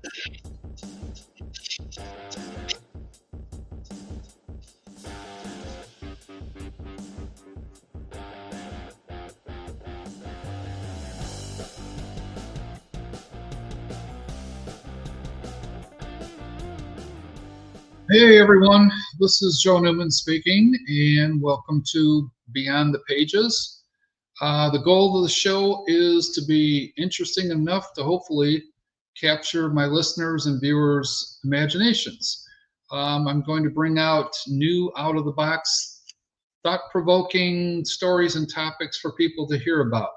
Hey everyone, this is Joe Newman speaking, and welcome to Beyond the Pages. The goal of the show is to be interesting enough to hopefully capture my listeners' and viewers' imaginations. I'm going to bring out new, out of the box, thought provoking stories and topics for people to hear about.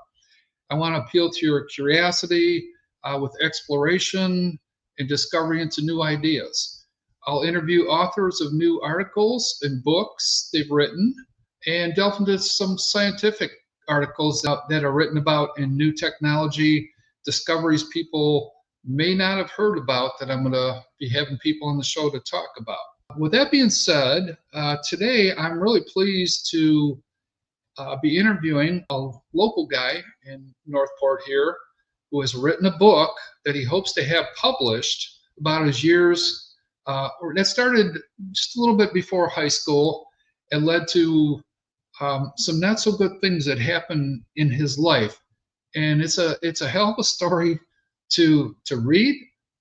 I want to appeal to your curiosity with exploration and discovery into new ideas. I'll interview authors of new articles and books they've written and delve into some scientific articles that are written about in new technology, discoveries people may not have heard about that I'm going to be having people on the show to talk about. With that being said, today I'm really pleased to be interviewing a local guy in Northport here who has written a book that he hopes to have published about his years, or that started just a little bit before high school and led to some not so good things that happened in his life. And it's a hell of a story to read.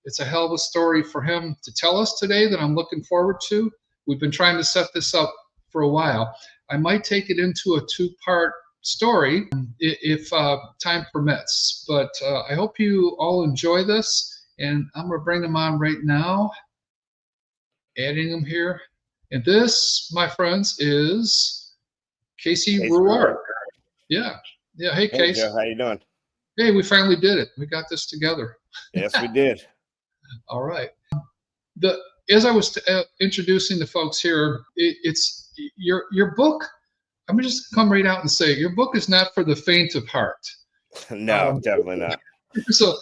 It's a hell of a story for him to tell us today that I'm looking forward to. We've been trying to set this up for a while. I might take it into a two-part story if time permits. But I hope you all enjoy this, and I'm going to bring them on right now, adding them here. And this, my friends, is Casey Ruark. Yeah. Hey, Casey. Joe, how you doing? Hey, we finally did it. We got this together. Yes, we did. All right. As I was introducing the folks here, it's your book. I'm gonna just come right out and say your book is not for the faint of heart. No, definitely not. So,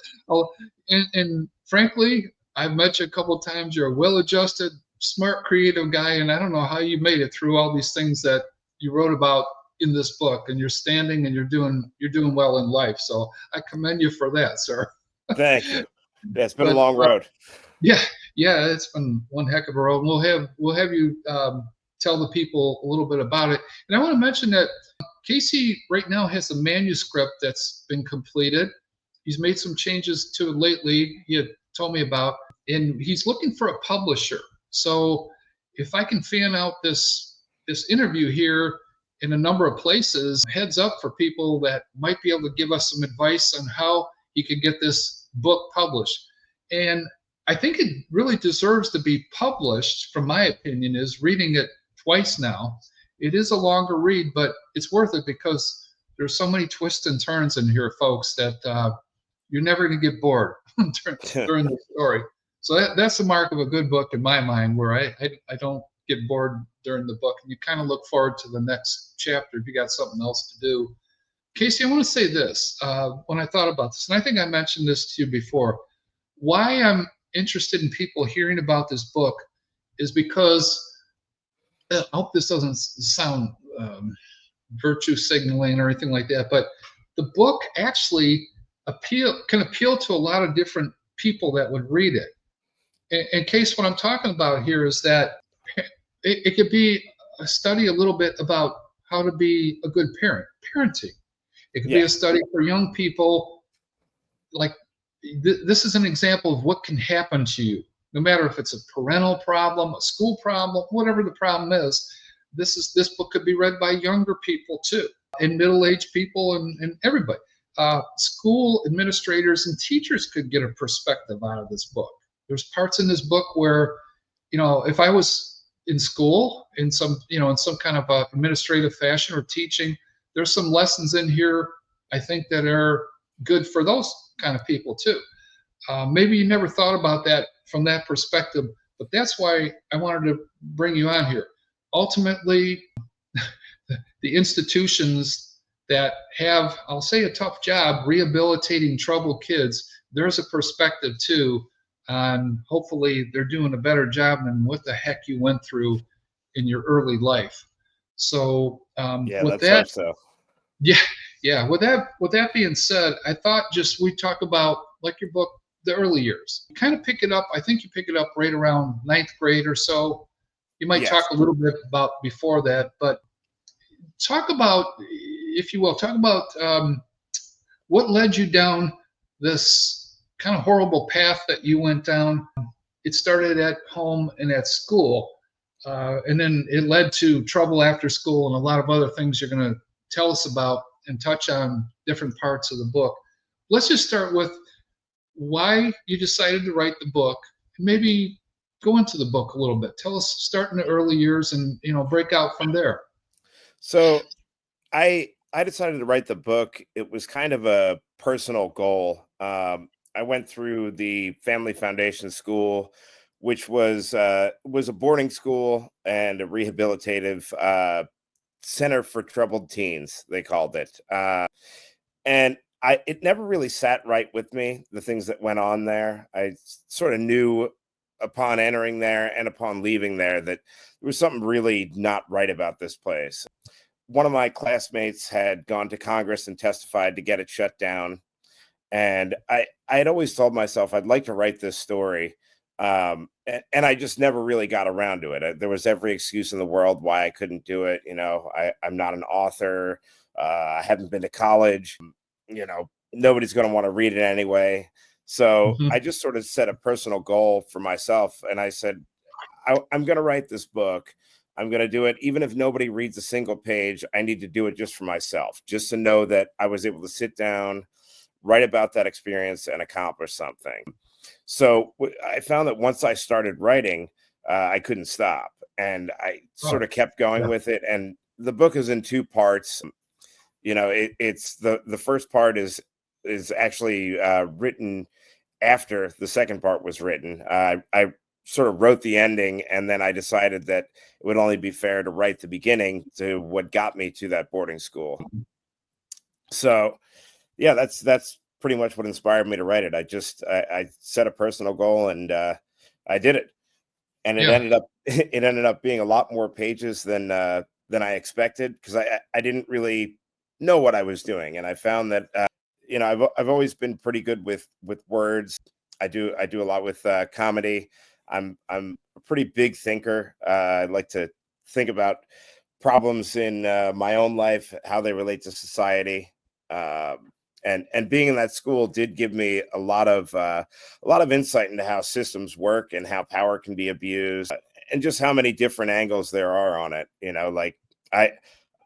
and frankly, I've met you a couple of times. You're a well-adjusted, smart, creative guy, and I don't know how you made it through all these things that you wrote about in this book. And you're standing and you're doing well in life. So I commend you for that, sir. Thank you. Yeah, it's been a long road. Yeah, it's been one heck of a road. We'll have you tell the people a little bit about it. And I want to mention that Casey right now has a manuscript that's been completed. He's made some changes to it lately. He had told me about, and he's looking for a publisher. So if I can fan out this interview here in a number of places, heads up for people that might be able to give us some advice on how he could get this book published. And I think it really deserves to be published, from my opinion, is reading it twice now. It is a longer read, but it's worth it because there's so many twists and turns in here, folks, that you're never going to get bored during the story. So that's the mark of a good book in my mind, where I don't get bored during the book. And you kind of look forward to the next chapter if you got something else to do. Casey, I want to say this. When I thought about this, and I think I mentioned this to you before, why I'm interested in people hearing about this book is because I hope this doesn't sound virtue signaling or anything like that, but the book actually can appeal to a lot of different people that would read it. In case what I'm talking about here is that it could be a study a little bit about how to be a good parenting. It could be a study for young people. Like this is an example of what can happen to you, no matter if it's a parental problem, a school problem, whatever the problem is. This book could be read by younger people too, and middle-aged people, and everybody. School administrators and teachers could get a perspective out of this book. There's parts in this book where, if I was in school in some kind of administrative fashion or teaching, there's some lessons in here I think that are good for those kind of people too. Maybe you never thought about that from that perspective, but that's why I wanted to bring you on here. Ultimately, the institutions that have, I'll say, a tough job rehabilitating troubled kids, there's a perspective too, and hopefully they're doing a better job than what the heck you went through in your early life. So with that, so. Yeah. With that being said, I thought we talk about, like your book the early years. You kind of pick it up. I think you pick it up right around ninth grade or so. You might talk Yes. a little bit about before that, but talk about, if you will, talk about what led you down this kind of horrible path that you went down. It started at home and at school, and then it led to trouble after school and a lot of other things you're going to tell us about and touch on different parts of the book. Let's just start with why you decided to write the book, and maybe go into the book a little bit. Tell us, start in the early years, and break out from there. So I decided to write the book. It was kind of a personal goal. I went through the Family Foundation School, which was a boarding school and a rehabilitative center for troubled teens. They called it, and it never really sat right with me. The things that went on there, I sort of knew upon entering there and upon leaving there that there was something really not right about this place. One of my classmates had gone to Congress and testified to get it shut down. And I had always told myself I'd like to write this story. And I just never really got around to it. There was every excuse in the world why I couldn't do it. I'm not an author. I haven't been to college. Nobody's going to want to read it anyway. So Mm-hmm. I just sort of set a personal goal for myself. And I said, I'm going to write this book. I'm going to do it. Even if nobody reads a single page, I need to do it just for myself, just to know that I was able to sit down, write about that experience and accomplish something. So I found that once I started writing, I couldn't stop, and I sort Oh, of kept going yeah. with it. And the book is in two parts. It's the first part is actually written after the second part was written. I sort of wrote the ending, and then I decided that it would only be fair to write the beginning to what got me to that boarding school. So yeah, that's pretty much what inspired me to write it. I set a personal goal, and I did it, and it Yeah. ended up it ended up being a lot more pages than I expected, because I didn't really know what I was doing, and I found that I've always been pretty good with words. I do a lot with comedy. I'm a pretty big thinker. I like to think about problems in my own life, how they relate to society. And being in that school did give me a lot of insight into how systems work and how power can be abused, and just how many different angles there are on it. Like I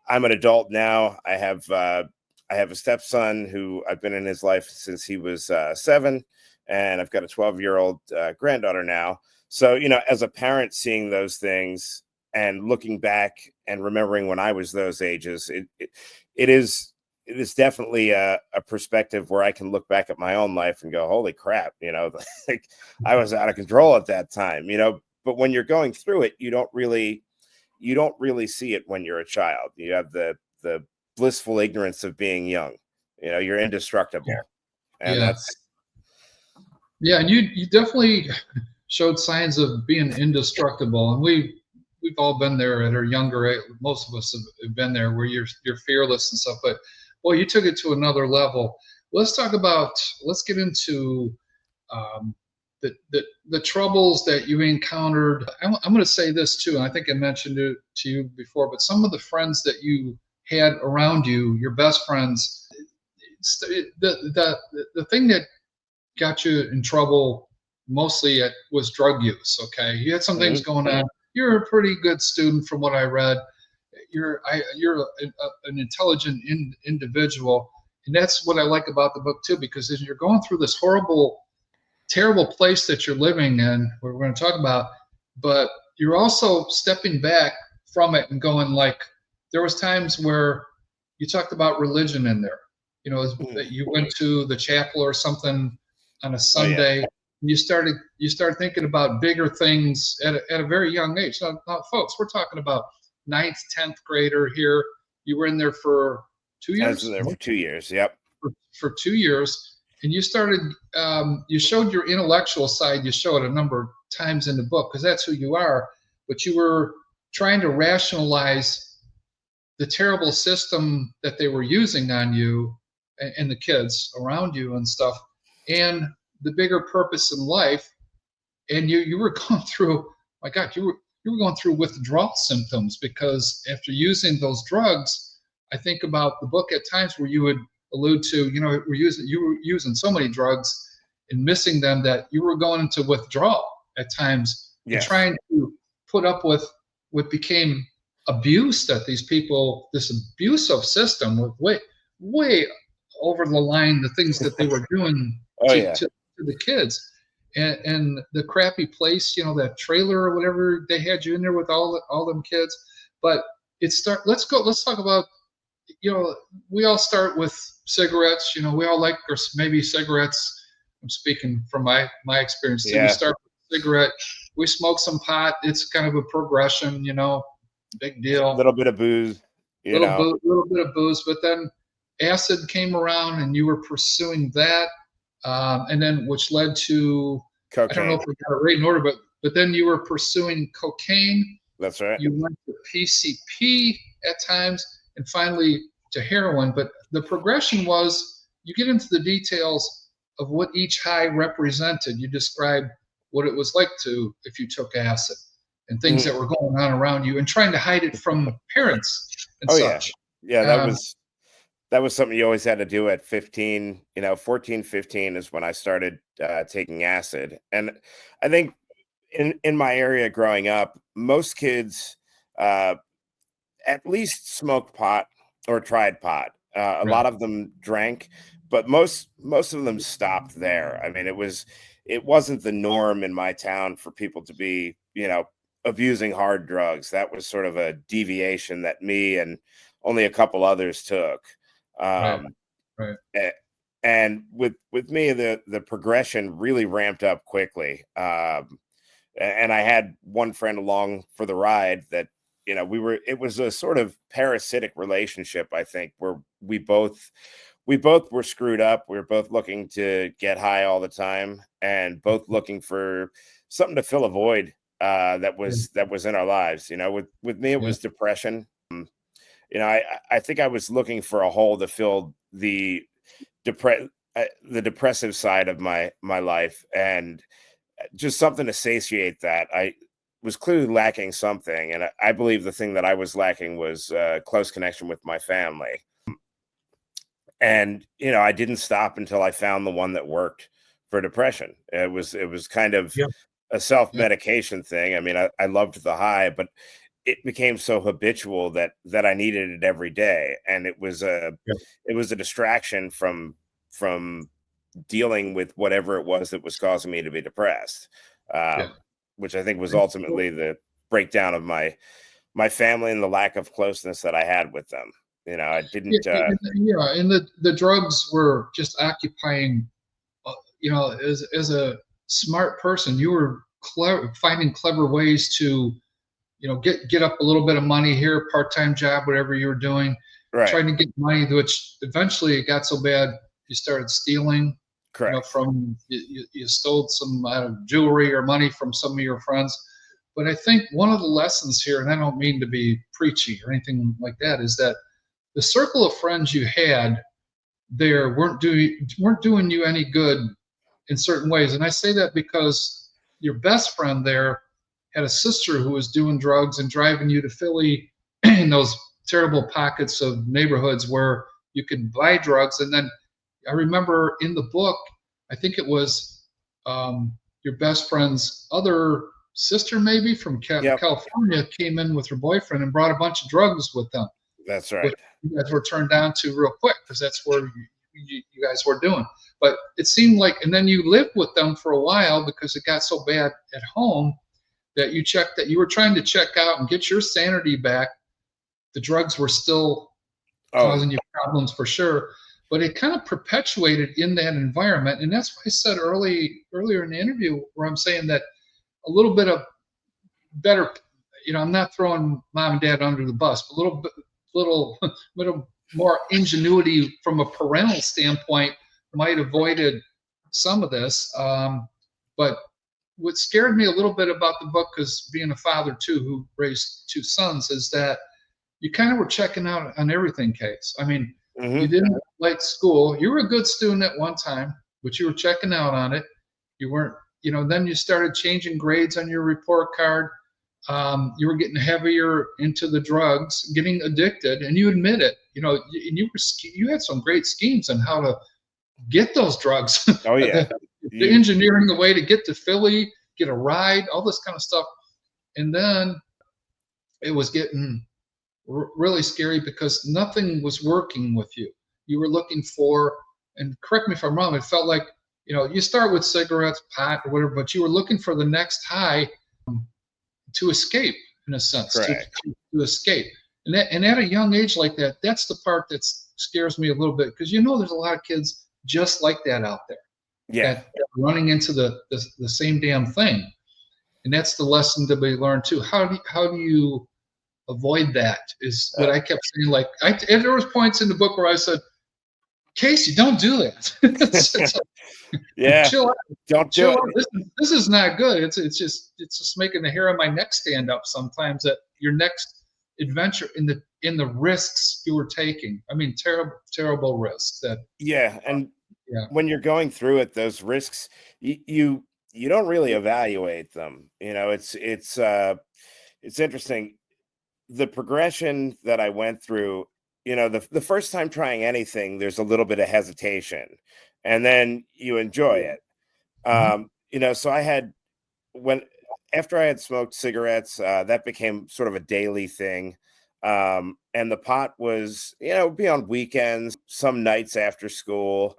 I'm an adult now. I have a stepson who I've been in his life since he was 7, and I've got a 12-year-old granddaughter now. So, as a parent, seeing those things and looking back and remembering when I was those ages, it is it is definitely a perspective where I can look back at my own life and go, "Holy crap!" Like, I was out of control at that time. But when you're going through it, you don't really see it when you're a child. You have the blissful ignorance of being young. You're Yeah. indestructible, and Yeah. that's Yeah. And you definitely showed signs of being indestructible, and we've all been there at our younger age. Most of us have been there where you're fearless and stuff. But boy, you took it to another level. Let's talk about. Let's get into um, the troubles that you encountered. I'm going to say this too, and I think I mentioned it to you before. But some of the friends that you had around you, your best friends, the thing that got you in trouble mostly was drug use. Okay, you had some things Mhm. going on. You're a pretty good student from what I read. You're an intelligent individual, and that's what I like about the book too. Because as you're going through this horrible, terrible place that you're living in, we're going to talk about, but you're also stepping back from it and going like, there was times where you talked about religion in there, Mhm. that you went to the chapel or something on a Oh yeah. Sunday, and you start thinking about bigger things at a very young age. Now, folks, we're talking about ninth, 10th grader here. You were in there for two I was in years there for 2 years. Yep. for 2 years, and you showed your intellectual side. You show it a number of times in the book because that's who you are. But you were trying to rationalize the terrible system that they were using on you and the kids around you and stuff. And the bigger purpose in life, and you were going through, my God, you were going through withdrawal symptoms because after using those drugs, I think about the book at times where you would allude to, you were using so many drugs and missing them that you were going into withdrawal at times and Yes. trying to put up with what became abuse that these people, this abusive system, with way over the line, the things that they were doing Oh to, yeah. to, to the kids. And the crappy place, that trailer or whatever they had you in there with all them kids. But let's talk about, we all start with cigarettes. We all like, or maybe cigarettes. I'm speaking from my experience too. We Yeah. start with a cigarette, we smoke some pot. It's kind of a progression, big deal. Little bit of booze, you know. Little bit of booze, but then acid came around, and you were pursuing that, and then which led to, I don't know Cocaine. if we got it right in order, but then you were pursuing cocaine. That's right. You went to PCP at times, and finally to heroin. But the progression was, you get into the details of what each high represented. You described what it was like to, if you took acid, and things that Mhm. were going on around you, and trying to hide it from parents and Oh yeah. such. Yeah, Um, that was something you always had to do at 15, 14, 15 is when I started taking acid. And I think in my area growing up, most kids uh, at least smoked pot or tried pot. A right, lot of them drank, but most of them stopped there. I mean, it wasn't the norm in my town for people to be, abusing hard drugs. That was sort of a deviation that me and only a couple others took. right, Um, right. a- and with me, the progression really ramped up quickly. And I had one friend along for the ride that, it was a sort of parasitic relationship, I think, where we both were screwed up. We were both looking to get high all the time, and both looking for something to fill a void Yeah, that was in our lives. With me it yeah, was depression. I think I was looking for a hole to fill the depressive side of my life, and just something to satiate that. I was clearly lacking something, and I believe the thing that I was lacking was close connection with my family. And I didn't stop until I found the one that worked for depression. It was kind of yeah, a yeah, self-medication thing. I mean, I loved the high, but it became so habitual that I needed it every day, and yeah, it was a distraction from dealing with whatever it was that was causing me to be depressed, yeah. which I think was And so, ultimately the breakdown of my family and the lack of closeness that I had with them. I yeah, didn't. and the drugs were just occupying. As a smart person, you were finding clever ways to, get up a little bit of money here, part-time job, whatever you were doing, Right. trying to get money, which eventually it got so bad you started stealing. Correct. From you stole some jewelry or money from some of your friends. But I think one of the lessons here, and I don't mean to be preachy or anything like that, is that the circle of friends you had there weren't doing you any good in certain ways. And I say that because your best friend there had a sister who was doing drugs and driving you to Philly in those terrible pockets of neighborhoods where you could buy drugs. And then I remember in the book, I think it was your best friend's other sister, maybe from Yep. California, came in with her boyfriend and brought a bunch of drugs with them, That's which right. you guys were turned down to real quick because that's where you guys were doing. But it seemed like, and then you lived with them for a while because it got so bad at home that you were trying to check out and get your sanity back. The drugs were still Oh, causing you problems for sure, but it kind of perpetuated in that environment. And that's why I said earlier in the interview where I'm saying that a little bit of better, I'm not throwing mom and dad under the bus, but little little more ingenuity from a parental standpoint might have avoided some of this. But what scared me a little bit about the book, because being a father too, who raised two sons, is that you kind of were checking out on everything, Case. I mean, you hmm didn't like school. You were a good student at one time, but you were checking out on it. You weren't, then you started changing grades on your report card. You were getting heavier into the drugs, getting addicted, and you admit it. And you had some great schemes on how to get those drugs. Oh yeah. The You engineering the way to get to Philly, get a ride, all this kind of stuff. And then it was getting really scary because nothing was working with you. You were looking for, and correct me if I'm wrong, it felt like, you start with cigarettes, pot, or whatever, but you were looking for the next high to escape, in a sense, correct. to escape. And at a young age like that, that's the part that scares me a little bit because there's a lot of kids just like that out there Yeah. that running into the same damn thing. And that's the lesson to be learned too. How do you avoid that? Is what Uh, I kept saying. Like and there was points in the book where I said, Casey, don't do that. It's like, yeah. chill out, Don't do chill it. out. This is not good. It's just making the hair on my neck stand up sometimes. That your next adventure in the risks you were taking. I mean, terrible risks. That Yeah. And yeah when you're going through it, those risks, you don't really evaluate them. It's interesting. The progression that I went through, the first time trying anything, there's a little bit of hesitation, and then you enjoy it. Mhm. So I had when after I had smoked cigarettes, that became sort of a daily thing. And the pot was, it'd be on weekends, some nights after school.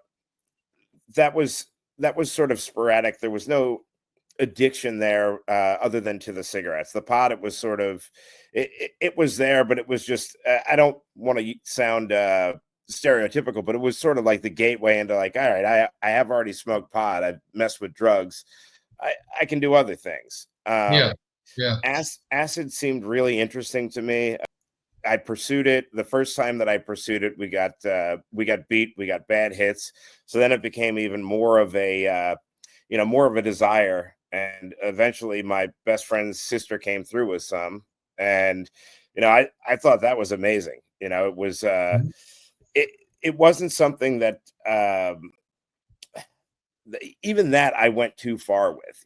That was that was sort of sporadic. There was no addiction there other than to the cigarettes. The pot, it was sort of it was there, but it was just I don't want to sound stereotypical, but it was sort of like the gateway into like, all right, I have already smoked pot, I've messed with drugs, I can do other things. Yeah. Yeah. Acid seemed really interesting to me. I pursued it. The first time that I pursued it, we got beat, we got bad hits. So then it became even more of a more of a desire. And eventually, my best friend's sister came through with some, and I thought that was amazing. It was Mhm. it it wasn't something that even that I went too far with.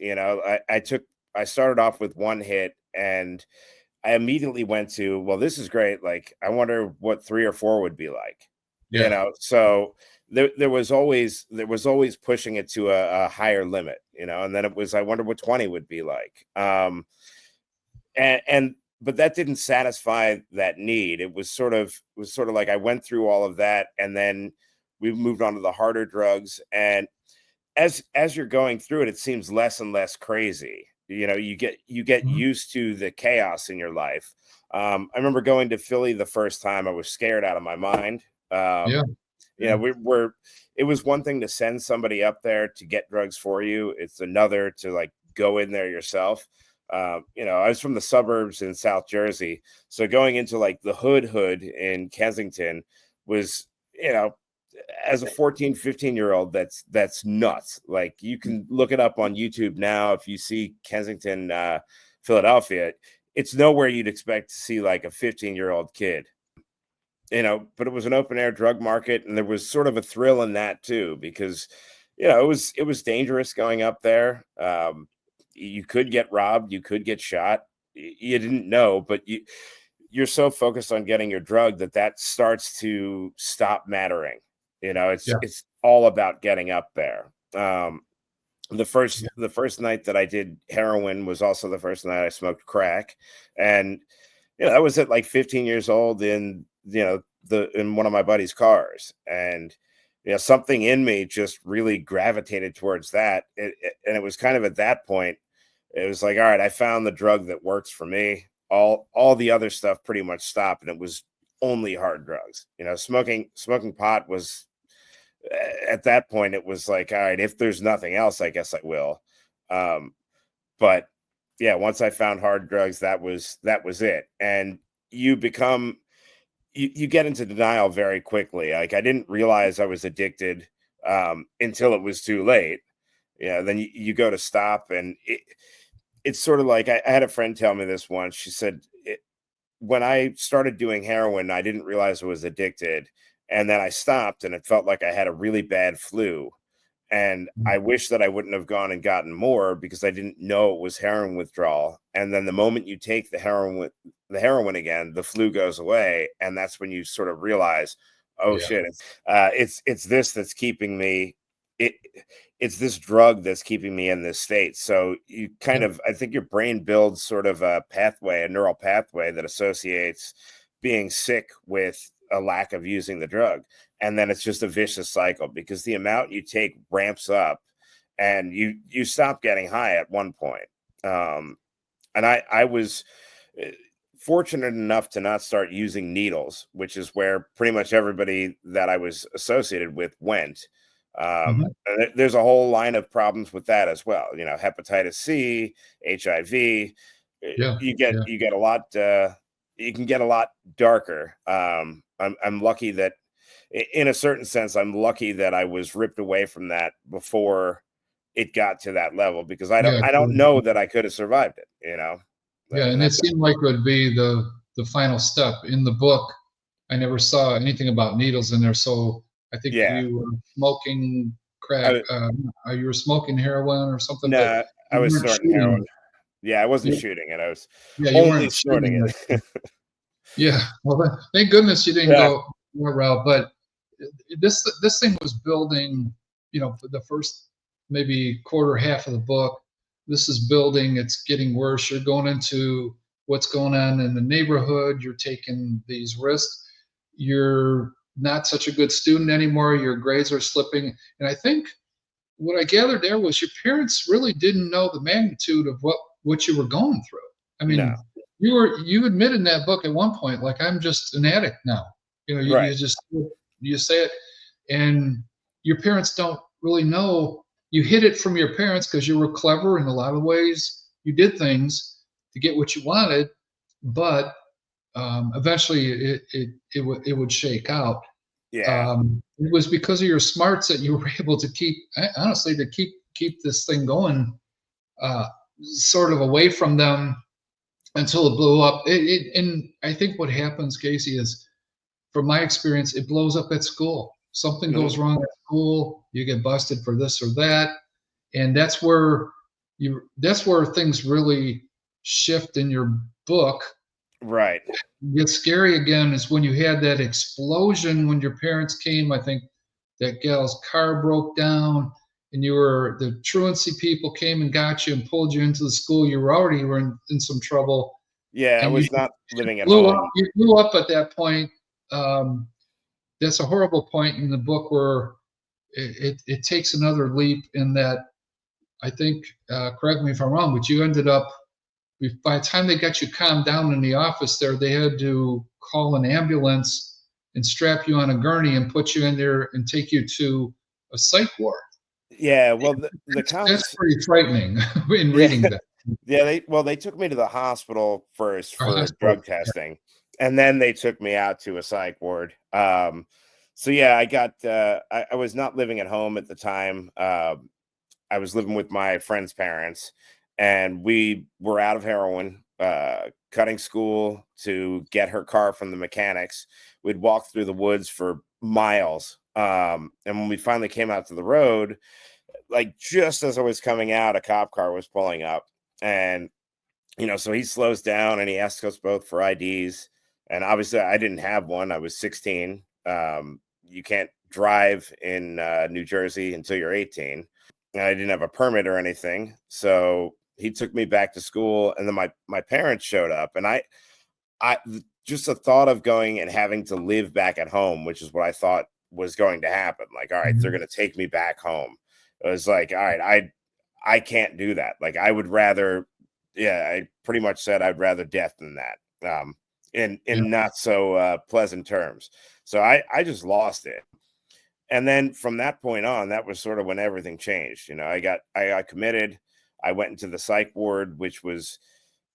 I started off with one hit and I immediately went to, well, this is great. Like, I wonder what 3 or 4 would be like. Yeah. So there was always pushing it to a higher limit. And then it was, I wonder what 20 would be like. And but that didn't satisfy that need. It was sort of like I went through all of that, and then we moved on to the harder drugs. And as you're going through it, it seems less and less crazy. You get Mhm. used to the chaos in your life. I remember going to Philly the first time. I was scared out of my mind. Yeah. You know, we were. It was one thing to send somebody up there to get drugs for you. It's another to like go in there yourself. I was from the suburbs in South Jersey, so going into like the hood in Kensington was, you know, as a 14, 15-year-old, that's nuts. Like, you can look it up on YouTube now. If you see Kensington, Philadelphia, it's nowhere you'd expect to see like a 15-year-old kid. But it was an open air drug market, and there was sort of a thrill in that too, because it was dangerous going up there. You could get robbed, you could get shot. You didn't know, but you're so focused on getting your drug that starts to stop mattering. It's Yeah. it's all about getting up there. The Yeah. first the first night that I did heroin was also the first night I smoked crack, and I was at like 15 years old in in one of my buddy's cars, and something in me just really gravitated towards that. And it was kind of at that point, it was like, all right, I found the drug that works for me. All the other stuff pretty much stopped, and it was only hard drugs. Smoking pot was, at that point, it was like, all right, if there's nothing else, I guess I will. Um, but yeah, once I found hard drugs, that was it. And you become you get into denial very quickly. Like, I didn't realize I was addicted until it was too late. Then you go to stop, and it's sort of like, I had a friend tell me this once. She said, when I started doing heroin, I didn't realize I was addicted. And then I stopped, and it felt like I had a really bad flu. And I wish that I wouldn't have gone and gotten more because I didn't know it was heroin withdrawal. And then the moment you take the heroin again, the flu goes away, and that's when you sort of realize, oh Yeah. shit, it's this that's keeping me. It it's this drug that's keeping me in this state. So you kind Yeah. of, I think your brain builds sort of a pathway, a neural pathway that associates being sick with a lack of using the drug, and then it's just a vicious cycle because the amount you take ramps up, and you stop getting high at one point. And I was uh, fortunate enough to not start using needles, which is where pretty much everybody that I was associated with went. Mhm. And there's a whole line of problems with that as well. You know, hepatitis C, HIV. Yeah. Yeah. You get a lot. You can get a lot darker. I'm lucky that, in a certain sense, I'm lucky that I was ripped away from that before it got to that level, because Yeah. I don't know that I could have survived it, you know? Yeah. And And it that's seemed like it would be the final step in the book. I never saw anything about needles in there, so I think yeah. you were smoking crack. I You were smoking heroin or something, but No, I you was weren't snorting heroin. shooting. Yeah, I wasn't You, shooting it. I was yeah, you only weren't snorting shooting it. it. Yeah. Well, thank goodness you didn't Yeah, go that route. But this thing was building. For the first maybe quarter half of the book. This is building. It's getting worse. You're going into what's going on in the neighborhood. You're taking these risks. You're not such a good student anymore. Your grades are slipping. And I think what I gathered there was your parents really didn't know the magnitude of what you were going through. I no. mean, you admitted in that book at one point, like, I'm just an addict now. Right. You just you say it, and your parents don't really know. You hid it from your parents because you were clever in a lot of ways. You did things to get what you wanted, but eventually it would shake out. Yeah. It was because of your smarts that you were able to keep, honestly, to keep this thing going, uh, sort of away from them until it blew up. And I think what happens, Casey, is, from my experience, it blows up at school. Something Mhm. goes wrong at school, you get busted for this or that, and that's where things really shift in your book. Right. Gets scary again is when you had that explosion when your parents came. I think that gal's car broke down, and the truancy people came and got you and pulled you into the school. You were in some trouble, Yeah, I and you was not living at blew up. home. You blew up at that point. Um, that's a horrible point in the book where it takes another leap in that. I think, correct me if I'm wrong, but you ended up, by the time they got you calmed down in the office there, they had to call an ambulance and strap you on a gurney and put you in there and take you to a psych ward. Yeah, well, the That's cops, pretty frightening in yeah. reading that. Yeah, they took me to the hospital first Or for hospital. drug testing, and then they took me out to a psych ward. So yeah, I was not living at home at the time. I was living with my friend's parents, and we were out of heroin, cutting school to get her car from the mechanics. We'd walk through the woods for miles. And when we finally came out to the road, like just as I was coming out, a cop car was pulling up. And, so he slows down and he asks us both for IDs. And obviously, I didn't have one. I was 16. You can't drive in New Jersey until you're 18. And I didn't have a permit or anything. So he took me back to school. And then my parents showed up. And just the thought of going and having to live back at home, which is what I thought was going to happen. Like, all right, they're Mhm. going to take me back home. It was like, all right, I can't do that. Like, I would rather, yeah, I pretty much said I'd rather death than that. Yeah. In not so pleasant terms. So I just lost it. And then from that point on, that was sort of when everything changed. I got committed. I went into the psych ward, which was,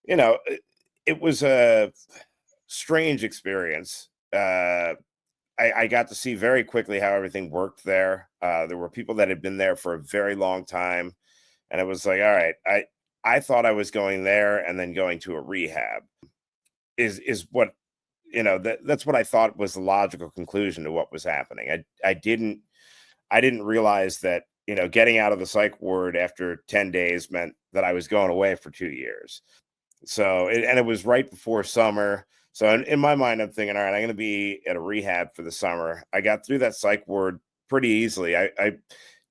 it was a strange experience. I got to see very quickly how everything worked there. There were people that had been there for a very long time, and it was like, all right, I thought I was going there and then going to a rehab. Is what that's what I thought was the logical conclusion to what was happening. I didn't realize that getting out of the psych ward after 10 days meant that I was going away for 2 years. So, and it was right before summer. So, in my mind, I'm thinking, all right, I'm going to be at a rehab for the summer. I got through that psych ward pretty easily. I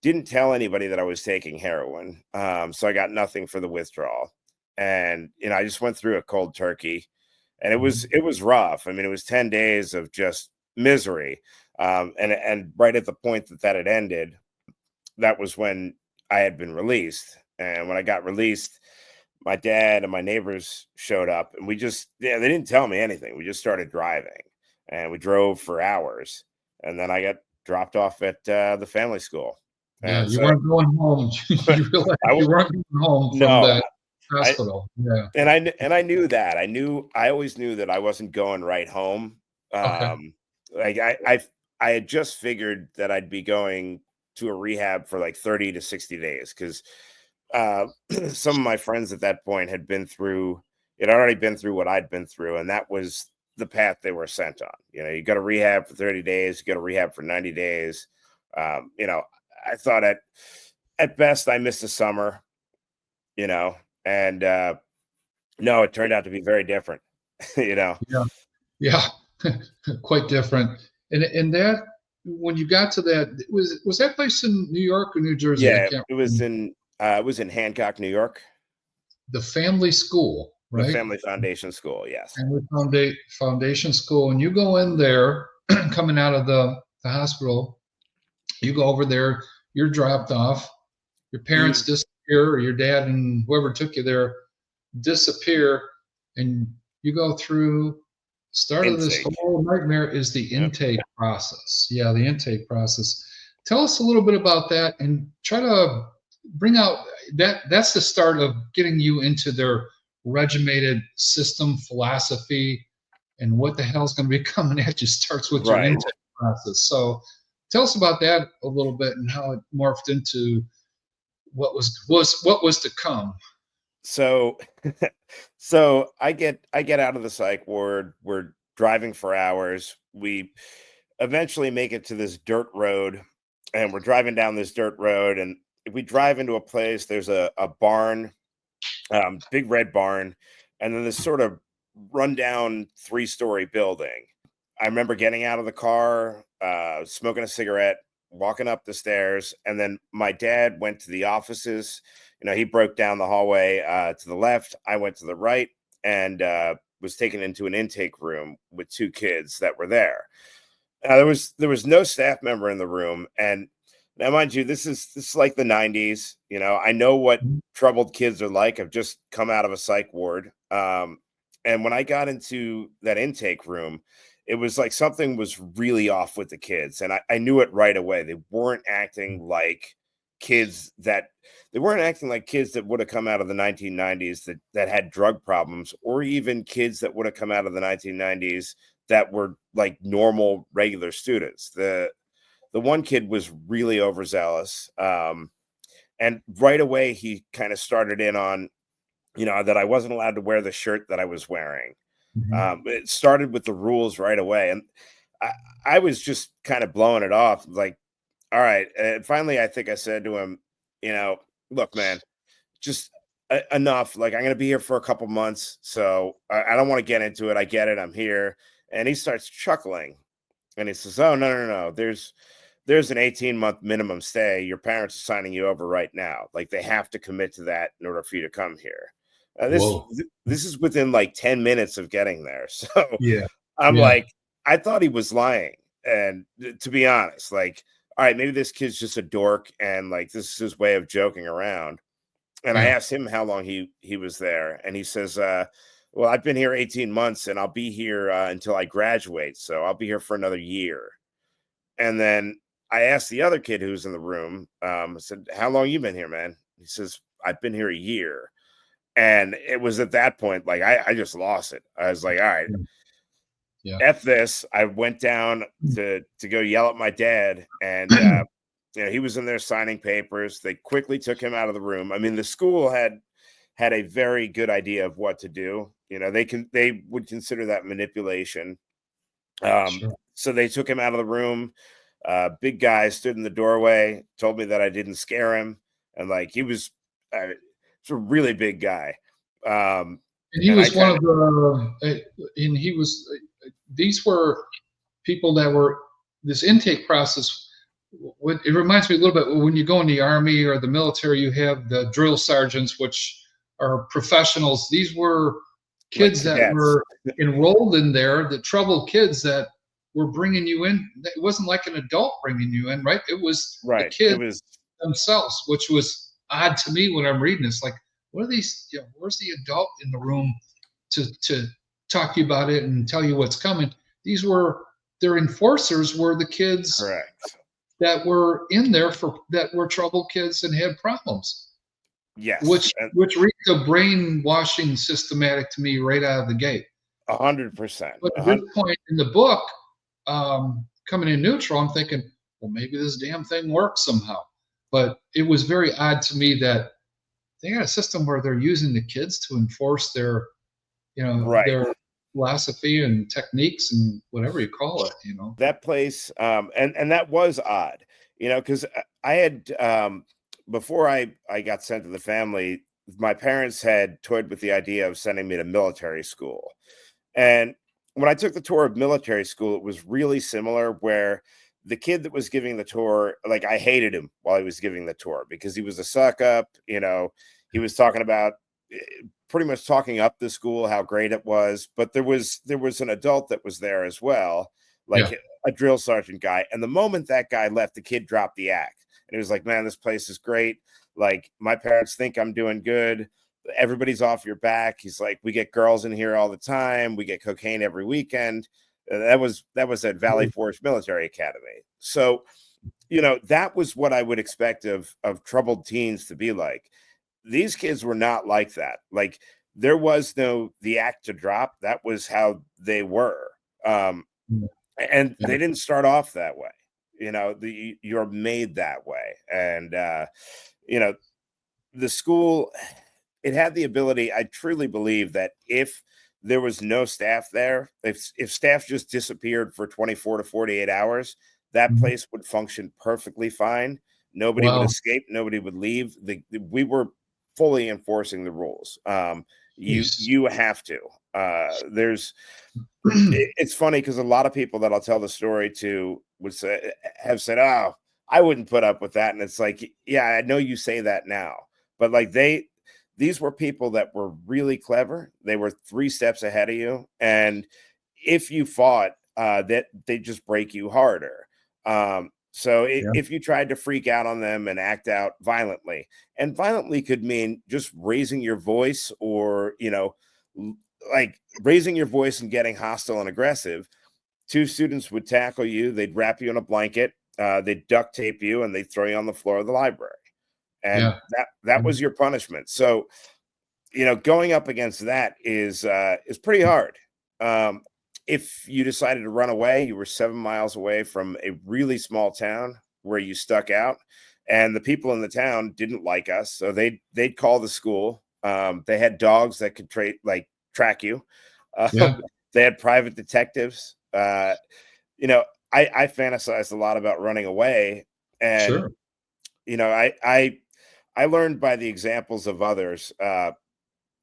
didn't tell anybody that I was taking heroin. So I got nothing for the withdrawal. And, I just went through a cold turkey, and it was, Mhm. it was rough. I mean, it was 10 days of just misery. And right at the point that had ended, that was when I had been released. And when I got released, my dad and my neighbors showed up, and they didn't tell me anything. We just started driving, and we drove for hours. And then I got dropped off at the family school. Yeah, And you so weren't going home. You realized I, you weren't going home from no, that I, hospital. Yeah. and I knew that. I always knew that I wasn't going right home. Okay. Like I had just figured that I'd be going to a rehab for like 30 to 60 days, because uh, some of my friends at that point had already been through what I'd been through, and that was the path they were sent on. You go to rehab for 30 days, you go to rehab for 90 days. Um, you know, I thought at best I missed a summer, you know, and no, it turned out to be very different. you know. Yeah. Yeah. Quite different. And that when you got to that, was that place in New York or New Jersey? I Yeah, can't it was remember. in Hancock, New York, The family school, the right? Family Foundation School. Yes. Family Foundation School, and you go in there, coming out of the hospital, you go over there, you're dropped off, your parents Mhm. disappear, or your dad and whoever took you there disappear, and you go through. Start of this Intake. whole nightmare is the Yep. intake process. Yeah, the intake process. Tell us a little bit about that, and try to bring out that. That's the start of getting you into their regimented system philosophy, and what the hell's going to be coming at you starts with your Right. intake process. So tell us about that a little bit, and how it morphed into what was to come. So so I get out of the psych ward. We're driving for hours. We eventually make it to this dirt road, and we're driving down this dirt road, and we drive into a place. There's a barn, big red barn, and then this sort of rundown 3-story building. I remember getting out of the car, smoking a cigarette, walking up the stairs, and then my dad went to the offices. He broke down the hallway to the left. I went to the right, and was taken into an intake room with 2 kids that were there. There was no staff member in the room, and now, mind you, this is like the '90s. I know what troubled kids are like. I've just come out of a psych ward, and when I got into that intake room, it was like something was really off with the kids, and I knew it right away. Kids that they weren't acting like kids that would have come out of the 1990s that had drug problems, or even kids that would have come out of the 1990s that were like normal regular students. The one kid was really overzealous, and right away he kind of started in on that I wasn't allowed to wear the shirt that I was wearing. Mhm. It started with the rules right away, and I, I was just kind of blowing it off, like, all right. And finally, I think I said to him, you know, look, man, just enough. Like, I'm going to be here for a couple months, so I don't want to get into it. I get it. I'm here. And he starts chuckling, and he says, "Oh, no, no, no. There's an 18-month minimum stay. Your parents are signing you over right now. Like, they have to commit to that in order for you to come here." Whoa. This is within like 10 minutes of getting there. So Yeah. I'm Yeah. like, I thought he was lying. And to be honest, like, all right, maybe this kid's just a dork, and like this is his way of joking around. And I Yeah. asked him how long he was there, and he says, well, I've been here 18 months, and I'll be here until I graduate. So I'll be here for another year. And then I asked the other kid who's in the room, I said, how long you been here, man? He says, I've been here a year. And it was at that point, like, I just lost it. I was like, all right, Yeah. Yeah. F this. I went down to go yell at my dad, and he was in there signing papers. They quickly took him out of the room. I mean, the school had a very good idea of what to do. They would consider that manipulation. Sure. So they took him out of the room. Big guy stood in the doorway, told me that I didn't scare him, and like he's a really big guy. And he And I was one kind of of and he was, these were people that were, this intake process. It reminds me a little bit when you go in the army or the military, you have the drill sergeants, which are professionals. These were like kids that cadets, were enrolled in there, the troubled kids that were bringing you in. It wasn't like an adult bringing you in, right? It was the right? It kids was themselves, which was odd to me when I'm reading this. Like, what are these? You know, where's the adult in the room to talk to you about it and tell you what's coming? These were, their enforcers were the kids correct. that were in there for, that were troubled kids and had problems, Yes, which reads a brainwashing systematic to me right out of the gate. 100%. But at this point in the book, coming in neutral, I'm thinking, well, maybe this damn thing works somehow. But it was very odd to me that they got a system where they're using the kids to enforce their, Right. their philosophy and techniques and whatever you call it. That place, and that was odd, because I had before I got sent to the family, my parents had toyed with the idea of sending me to military school. And when I took the tour of military school, it was really similar where the kid that was giving the tour, like I hated him while he was giving the tour because he was a suck up, he was talking about eh, pretty much talking up the school, how great it was. But there was an adult that was there as well, Yeah, like a drill sergeant guy. And the moment that guy left, the kid dropped the act. And he was like, man, this place is great. Like my parents think I'm doing good, everybody's off your back. He's like, we get girls in here all the time. We get cocaine every weekend. That was at Valley Forge Military Academy. So, that was what I would expect of troubled teens to be like. These kids were not like that. Like there was no the act to drop. That was how they were. Um, and yeah, they didn't start off that way. You're made that way. And you know, the school, it had the ability, I truly believe that if there was no staff there, if staff just disappeared for 24 to 48 hours, that mhm. place would function perfectly fine. Nobody would Wow. escape, nobody would leave. We were fully enforcing the rules. You Jeez. you have to. There's it's funny because a lot of people that I'll tell the story to would say have said, "Oh, I wouldn't put up with that." And it's like, yeah, I know you say that now, but like these were people that were really clever. They were 3 steps ahead of you, and if you fought, that they just break you harder. So Yeah, if you tried to freak out on them and act out violently, and violently could mean just raising your voice or like raising your voice and getting hostile and aggressive, 2 students would tackle you. They'd wrap you in a blanket, they'd duct tape you, and they'd throw you on the floor of the library. And yeah, that was your punishment. So, going up against that is pretty hard. Um, if you decided to run away, you were 7 miles away from a really small town where you stuck out, and the people in the town didn't like us, so they'd call the school. They had dogs that could track you. yeah. Um, they had private detectives. You know, I fantasized a lot about running away, and Sure. you know, I learned by the examples of others.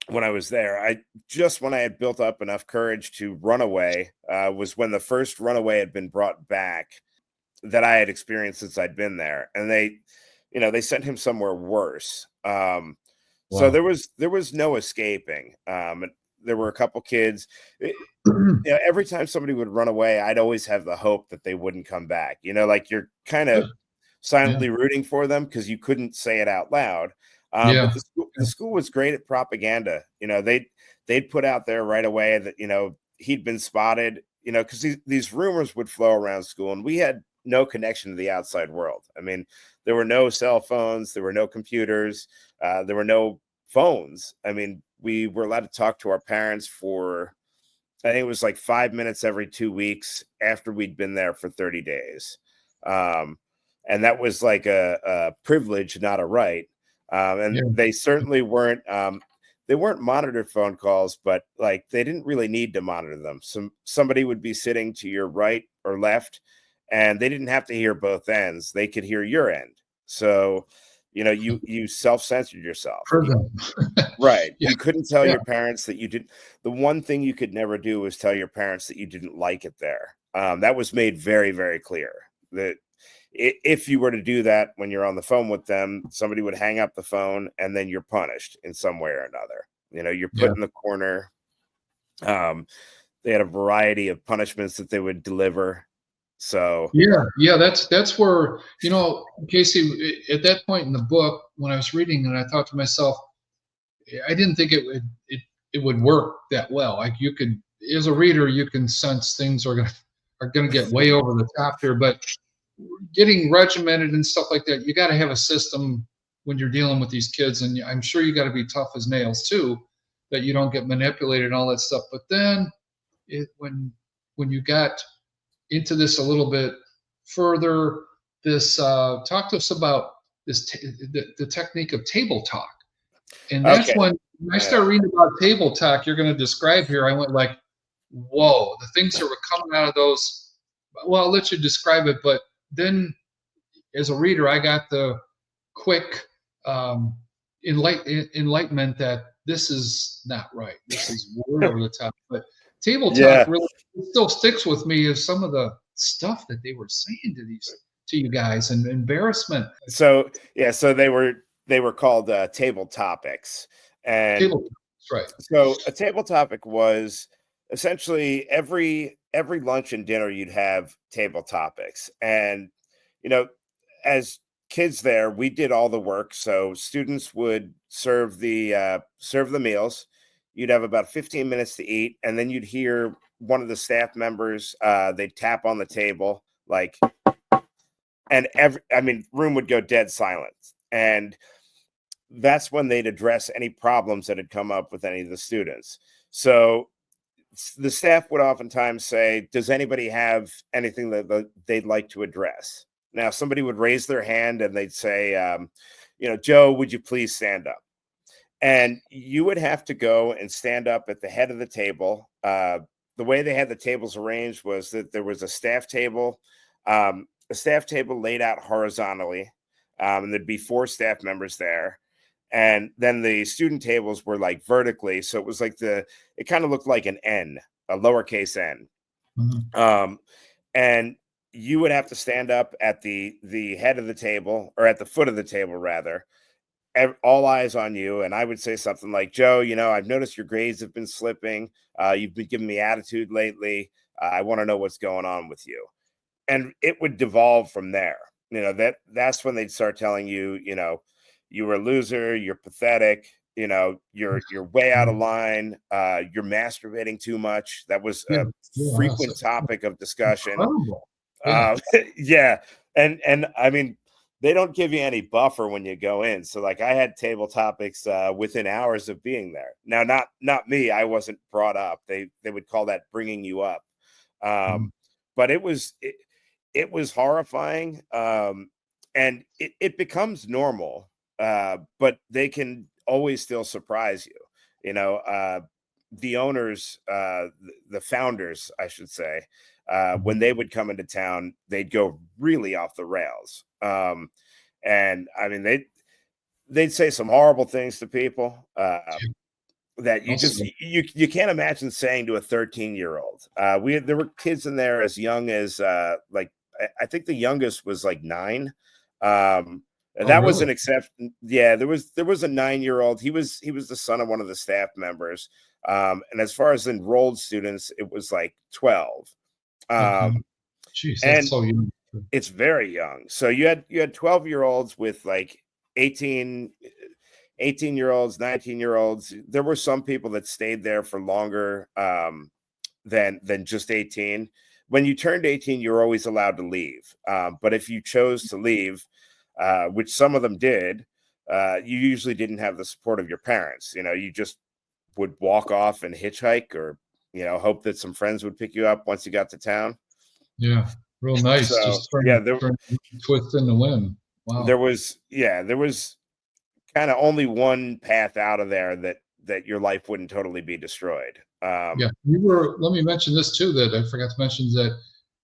When I was there, when I had built up enough courage to run away, was when the first runaway had been brought back that I had experienced since I'd been there, and they sent him somewhere worse. So Wow. there was no escaping. And there were a couple kids. Every time somebody would run away, I'd always have the hope that they wouldn't come back. Like you're kind of Good. Yeah, silently rooting for them because you couldn't say it out loud. But yeah, the school was great at propaganda. They'd put out there right away that he'd been spotted. Because these rumors would flow around school, and we had no connection to the outside world. I mean, there were no cell phones, there were no computers, there were no phones. I mean, we were allowed to talk to our parents for, I think it was like 5 minutes every 2 weeks after we'd been there for 30 days. Um, and that was like a privilege, not a right. And yeah, they certainly weren't, they weren't monitored phone calls, but like they didn't really need to monitor them. Somebody would be sitting to your right or left, and they didn't have to hear both ends. They could hear your end. So, you self-censored yourself. Prison. Right. Yeah, You couldn't tell yeah, your parents that you did. The one thing you could never do was tell your parents that you didn't like it there. That was made very, very clear that if you were to do that when you're on the phone with them, somebody would hang up the phone and then you're punished in some way or another. You're yeah. put in the corner. Um, they had a variety of punishments that they would deliver. So, Yeah, yeah, that's where, Casey, at that point in the book, when I was reading it, I thought to myself, I didn't think it would work that well. Like you could, as a reader, you can sense things are gonna get way over the top here, but getting regimented and stuff like that, you got to have a system when you're dealing with these kids, and I'm sure you got to be tough as nails too, that you don't get manipulated and all that stuff. But then, when you got into this a little bit further, this talk to us about the technique of table talk, and that's okay. when I started reading about table talk you're going to describe here. I went like, whoa, the things that were coming out of those. Well, I'll let you describe it, but then as a reader, I got the quick um, enlightenment that this is not right. This is way over the top. But table talk Yeah. really still sticks with me as some of the stuff that they were saying to you guys and embarrassment. So, yeah, so they were called table topics. And Table talk, that's right. so a table topic was essentially every lunch and dinner you'd have table topics. And you know, as kids there, we did all the work. So students would serve the meals. You'd have about 15 minutes to eat, and then you'd hear one of the staff members, they'd tap on the table like, and room would go dead silent. And that's when they'd address any problems that had come up with any of the students. So the staff would oftentimes say, "Does anybody have anything that they'd like to address?" Now, somebody would raise their hand and they'd say, "Joe, would you please stand up?" And you would have to go and stand up at the head of the table. The way they had the tables arranged was that there was a staff table laid out horizontally, and there'd be 4 staff members there. And then the student tables were like vertically. So it was like it kind of looked like an N, a lowercase n. Mhm. Um, and you would have to stand up at the head of the table, or at the foot of the table rather, all eyes on you. And I would say something like, "Joe, I've noticed your grades have been slipping. You've been giving me attitude lately. I want to know what's going on with you." And it would devolve from there. That's when they'd start telling you, you were a loser, you're pathetic, you're way out of line, you're masturbating too much. That was Yeah, a yeah, that's frequent topic of discussion. incredible. Yeah, Yeah. And I mean, they don't give you any buffer when you go in. So like I had table topics within hours of being there. Now, not me. I wasn't brought up. They would call that bringing you up. mhm, But it was horrifying. And it becomes normal, but they can always still surprise you. The owners, the founders, I should say, mhm. when they would come into town, they'd go really off the rails. And I mean, they'd say some horrible things to people. That you just Also, you can't imagine saying to a 13-year-old. There were kids in there as young as like I think the youngest was like 9. And oh, that was really? an exception. Yeah, there was a 9-year-old. He was the son of one of the staff members. And as far as enrolled students, it was like 12. Okay. Um, Jeez, that's and so young. it's very young. So you had 12-year-olds with like 18-year-olds, 19-year-olds. There were some people that stayed there for longer than just 18. When you turned 18, you're always allowed to leave. But if you chose to leave, which some of them did, you usually didn't have the support of your parents. You just would walk off and hitchhike, or hope that some friends would pick you up once you got to town. Yeah, real nice. So Just yeah, turn twist in the wind. there Wow. was yeah there was kind of only one path out of there that your life wouldn't totally be destroyed. Yeah, you were. Let me mention this too. That I forgot to mention that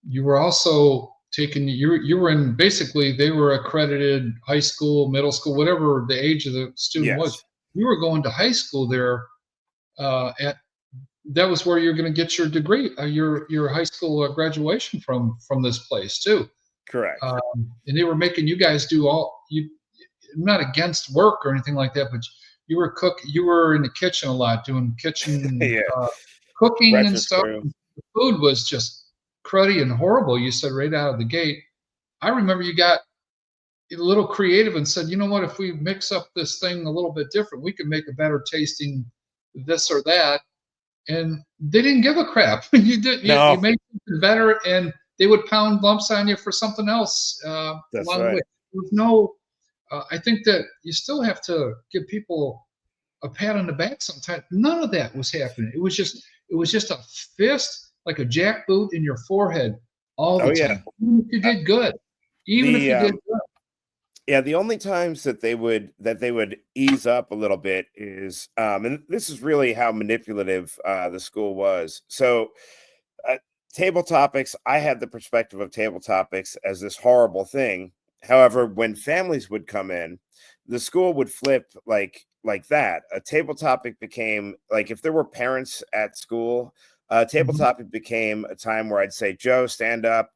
you were also. taking you were in basically they were accredited high school, middle school, whatever the age of the student was. Yes, You were going to high school there at that was where you're going to get your degree, your high school graduation from this place too. correct. And they were making you guys do all you. I'm not against work or anything like that, but you were in the kitchen a lot, doing kitchen Yeah, cooking and breakfast stuff. crew. The food was just cruddy and horrible. You said right out of the gate. I remember you got a little creative and said, you know what, if we mix up this thing a little bit different, we can make a better tasting this or that. And they didn't give a crap. You No, made something better, and they would pound lumps on you for something else that's along the way. right. There's no. I think that you still have to give people a pat on the back sometimes. None of that was happening. It was just a fist like a jackboot in your forehead all Oh the yeah. time. Even if you Uh, did good, even if the you did good. Yeah, the only times that they would ease up a little bit is, and this is really how manipulative the school was. So, uh, table topics, I had the perspective of table topics as this horrible thing. However, when families would come in, the school would flip like that. A table topic became like if there were parents at school, a table Mhm. topic became a time where I'd say, "Joe, stand up,"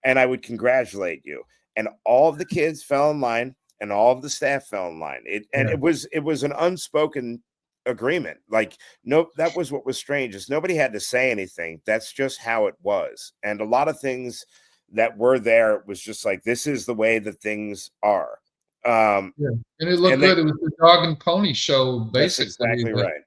and I would congratulate you. And all of the kids fell in line, and all of the staff fell in line. Yeah, It was an unspoken agreement. Like, no, that was what was strange is nobody had to say anything. That's just how it was. And a lot of things that were there was just like, this is the way that things are. Um, yeah, and it looked and they good. It was the dog and pony show, That's basically. exactly right.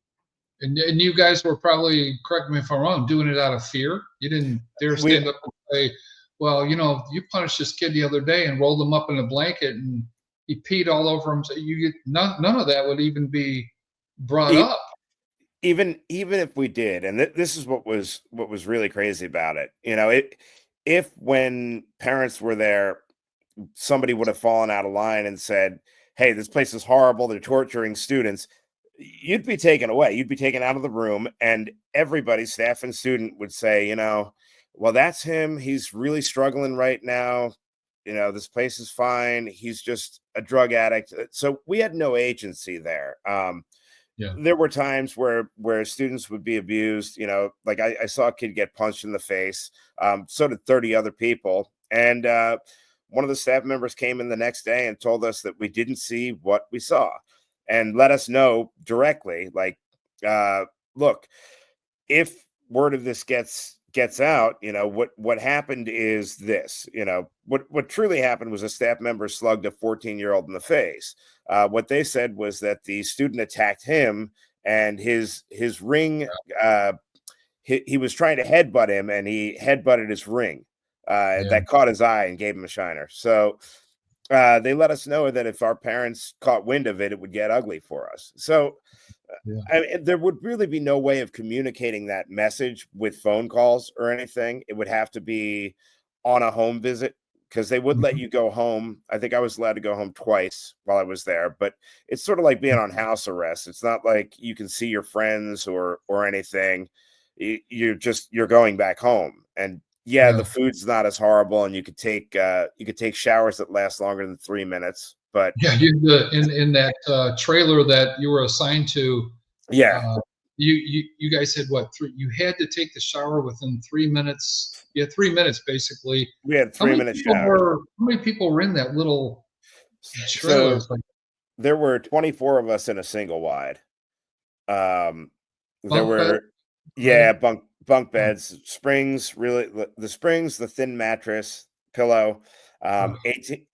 And you guys were probably, correct me if I'm wrong, doing it out of fear. You didn't dare We stand up and say, "Well, you punished this kid the other day and rolled him up in a blanket and he peed all over him." So none of that would even be brought e- up. even if we did, and this is what was really crazy about it. If when parents were there, somebody would have fallen out of line and said, "Hey, this place is horrible. They're torturing students." You'd be taken away. You'd be taken out of the room, and everybody, staff and student, would say, "Well, that's him. He's really struggling right now. This place is fine. He's just a drug addict." So we had no agency there. Yeah, There were times where students would be abused. Like I saw a kid get punched in the face. So did 30 other people, and one of the staff members came in the next day and told us that we didn't see what we saw, and let us know directly, like, uh, look, if word of this gets out, what happened is this. What truly happened was a staff member slugged a 14-year-old in the face. What they said was that the student attacked him, and his ring, he was trying to headbutt him, and he headbutted his ring. yeah, That caught his eye and gave him a shiner. So they let us know that if our parents caught wind of it, it would get ugly for us. So yeah. there would really be no way of communicating that message with phone calls or anything. It would have to be on a home visit, because they would let Mhm. you go home. I think I was allowed to go home twice while I was there, but it's sort of like being on house arrest. It's not like you can see your friends or anything. You're going back home, and yeah, the Yeah, food's not as horrible, and you could take showers that last longer than 3 minutes, but yeah. In that trailer that you were assigned to, yeah, uh, you guys had what? You had to take the shower within 3 minutes. You had 3 minutes basically. we had How three many minute people showers. were how many people were in that little trailer? So It's like there were 24 of us in a single wide. Um, there bunk bed, were, right? yeah, bunk Oh, beds, springs, really the springs, the thin mattress, pillow, oh,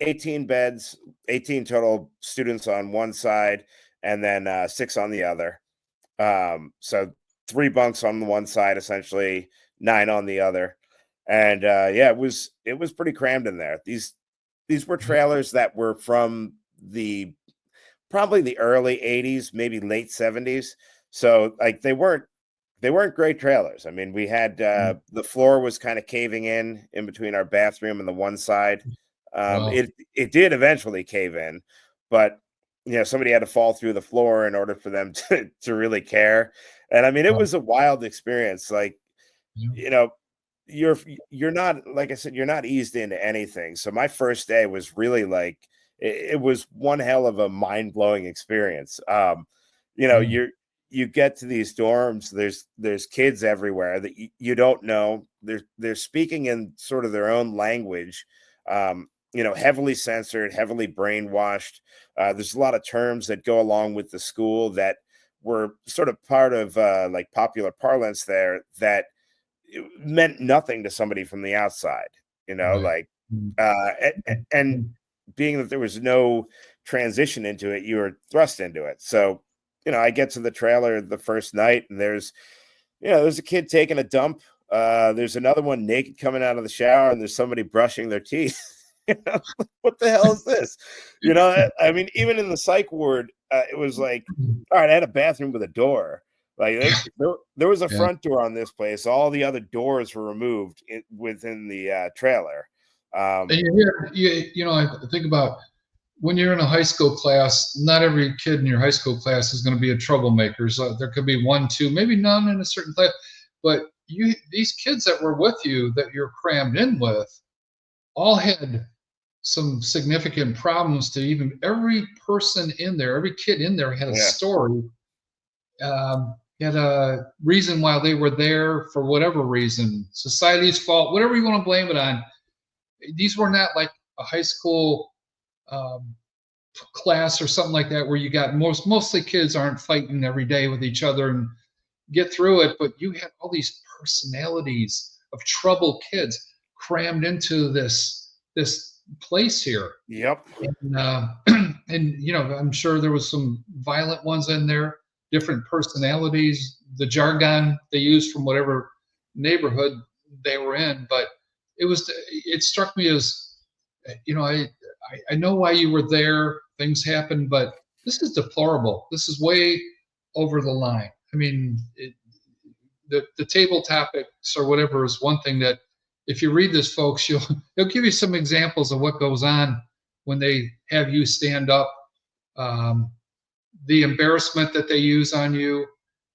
18 beds, 18 total students on one side, and then six on the other. So three bunks on the one side, essentially, nine on the other. And yeah, it was pretty crammed in there. These were yeah, trailers that were from the probably the early 80s, maybe late 70s. So like they weren't great trailers. I mean, we had yeah. the floor was kind of caving in between our bathroom and the one side. Wow. It did eventually cave in, but somebody had to fall through the floor in order for them to really care. And I mean, it Wow. was a wild experience. Like, Yeah. you know, you're you're not, like I said, you're not eased into anything. So my first day was really like it was one hell of a mind-blowing experience. You know, Mm, you get to these dorms, there's kids everywhere that you don't know. They're speaking in sort of their own language. You know, heavily censored, heavily brainwashed. There's a lot of terms that go along with the school that were sort of part of like popular parlance there that it meant nothing to somebody from the outside, you know, right. like, Mm, and mm, being that there was no transition into it, you were thrust into it. So, you know, I get to the trailer the first night and there's a kid taking a dump. There's another one naked coming out of the shower, and there's somebody brushing their teeth. You know, what the hell is this? You know, I mean, even in the psych ward, it was like, mm. all right, I had a bathroom with a door. Like there was a Yeah. front door on this place. All the other doors were removed within the trailer. And Um, you hear, you know, I think about when you're in a high school class, not every kid in your high school class is going to be a troublemaker. So there could be one, two, maybe none in a certain class. But these kids that were with you that you're crammed in with all had some significant problems to even every person in there, every kid in there had a yeah, story, had a reason why they were there for whatever reason, society's fault, whatever you want to blame it on. These were not like a high school um, class or something like that where you got mostly kids aren't fighting every day with each other and get through it, but you had all these personalities of troubled kids crammed into this place here. yep, And, and you know, I'm sure there was some violent ones in there, different personalities, the jargon they used from whatever neighborhood they were in. But it struck me as, you know, I know why you were there. Things happened, but this is deplorable. This is way over the line. I mean, the table topics or whatever is one thing that if you read this, folks, they'll give you some examples of what goes on when they have you stand up. Um, the embarrassment that they use on you,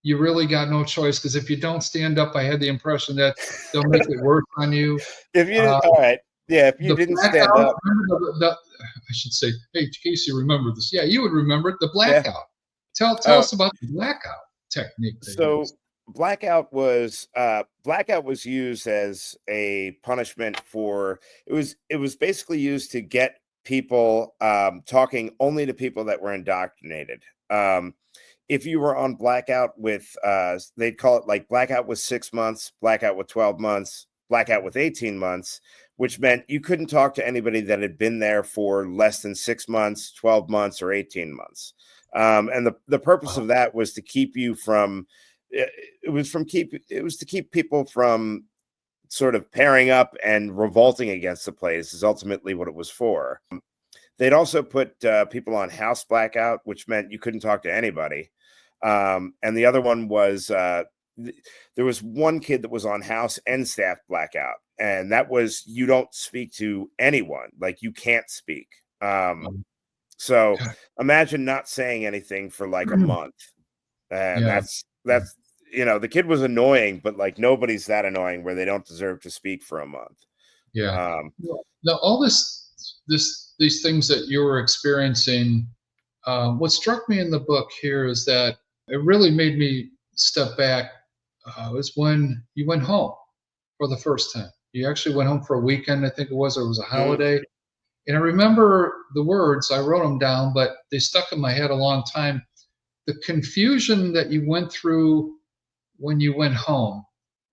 you really got no choice because if you don't stand up, I had the impression that they'll make it worse on you. if you Uh, didn't, all right, yeah, if you the didn't stand blackout, up, remember I should say, hey, Casey, remember this. Yeah, you would remember it, the yeah. blackout. Tell Uh, us about the blackout technique they so used. blackout was used as a punishment for it was basically used to get people talking only to people that were indoctrinated. If you were on blackout with they'd call it like blackout with 6 months, blackout with 12 months, blackout with 18 months, which meant you couldn't talk to anybody that had been there for less than 6 months, 12 months, or 18 months. And the purpose of that was to keep you from it was to keep people from sort of pairing up and revolting against the place is ultimately what it was for. They'd also put people on house blackout, which meant you couldn't talk to anybody. And the other one was there was one kid that was on house and staff blackout, and that was you don't speak to anyone, like you can't speak. So imagine not saying anything for like a month, and Yeah, that's the kid was annoying, but like nobody's that annoying where they don't deserve to speak for a month. yeah. Um, Now, all these things that you were experiencing, what struck me in the book here is that it really made me step back. Was when you went home for the first time. You actually went home for a weekend, I think it was, or it was a mm, holiday. And I remember the words. I wrote them down, but they stuck in my head a long time. The confusion that you went through when you went home,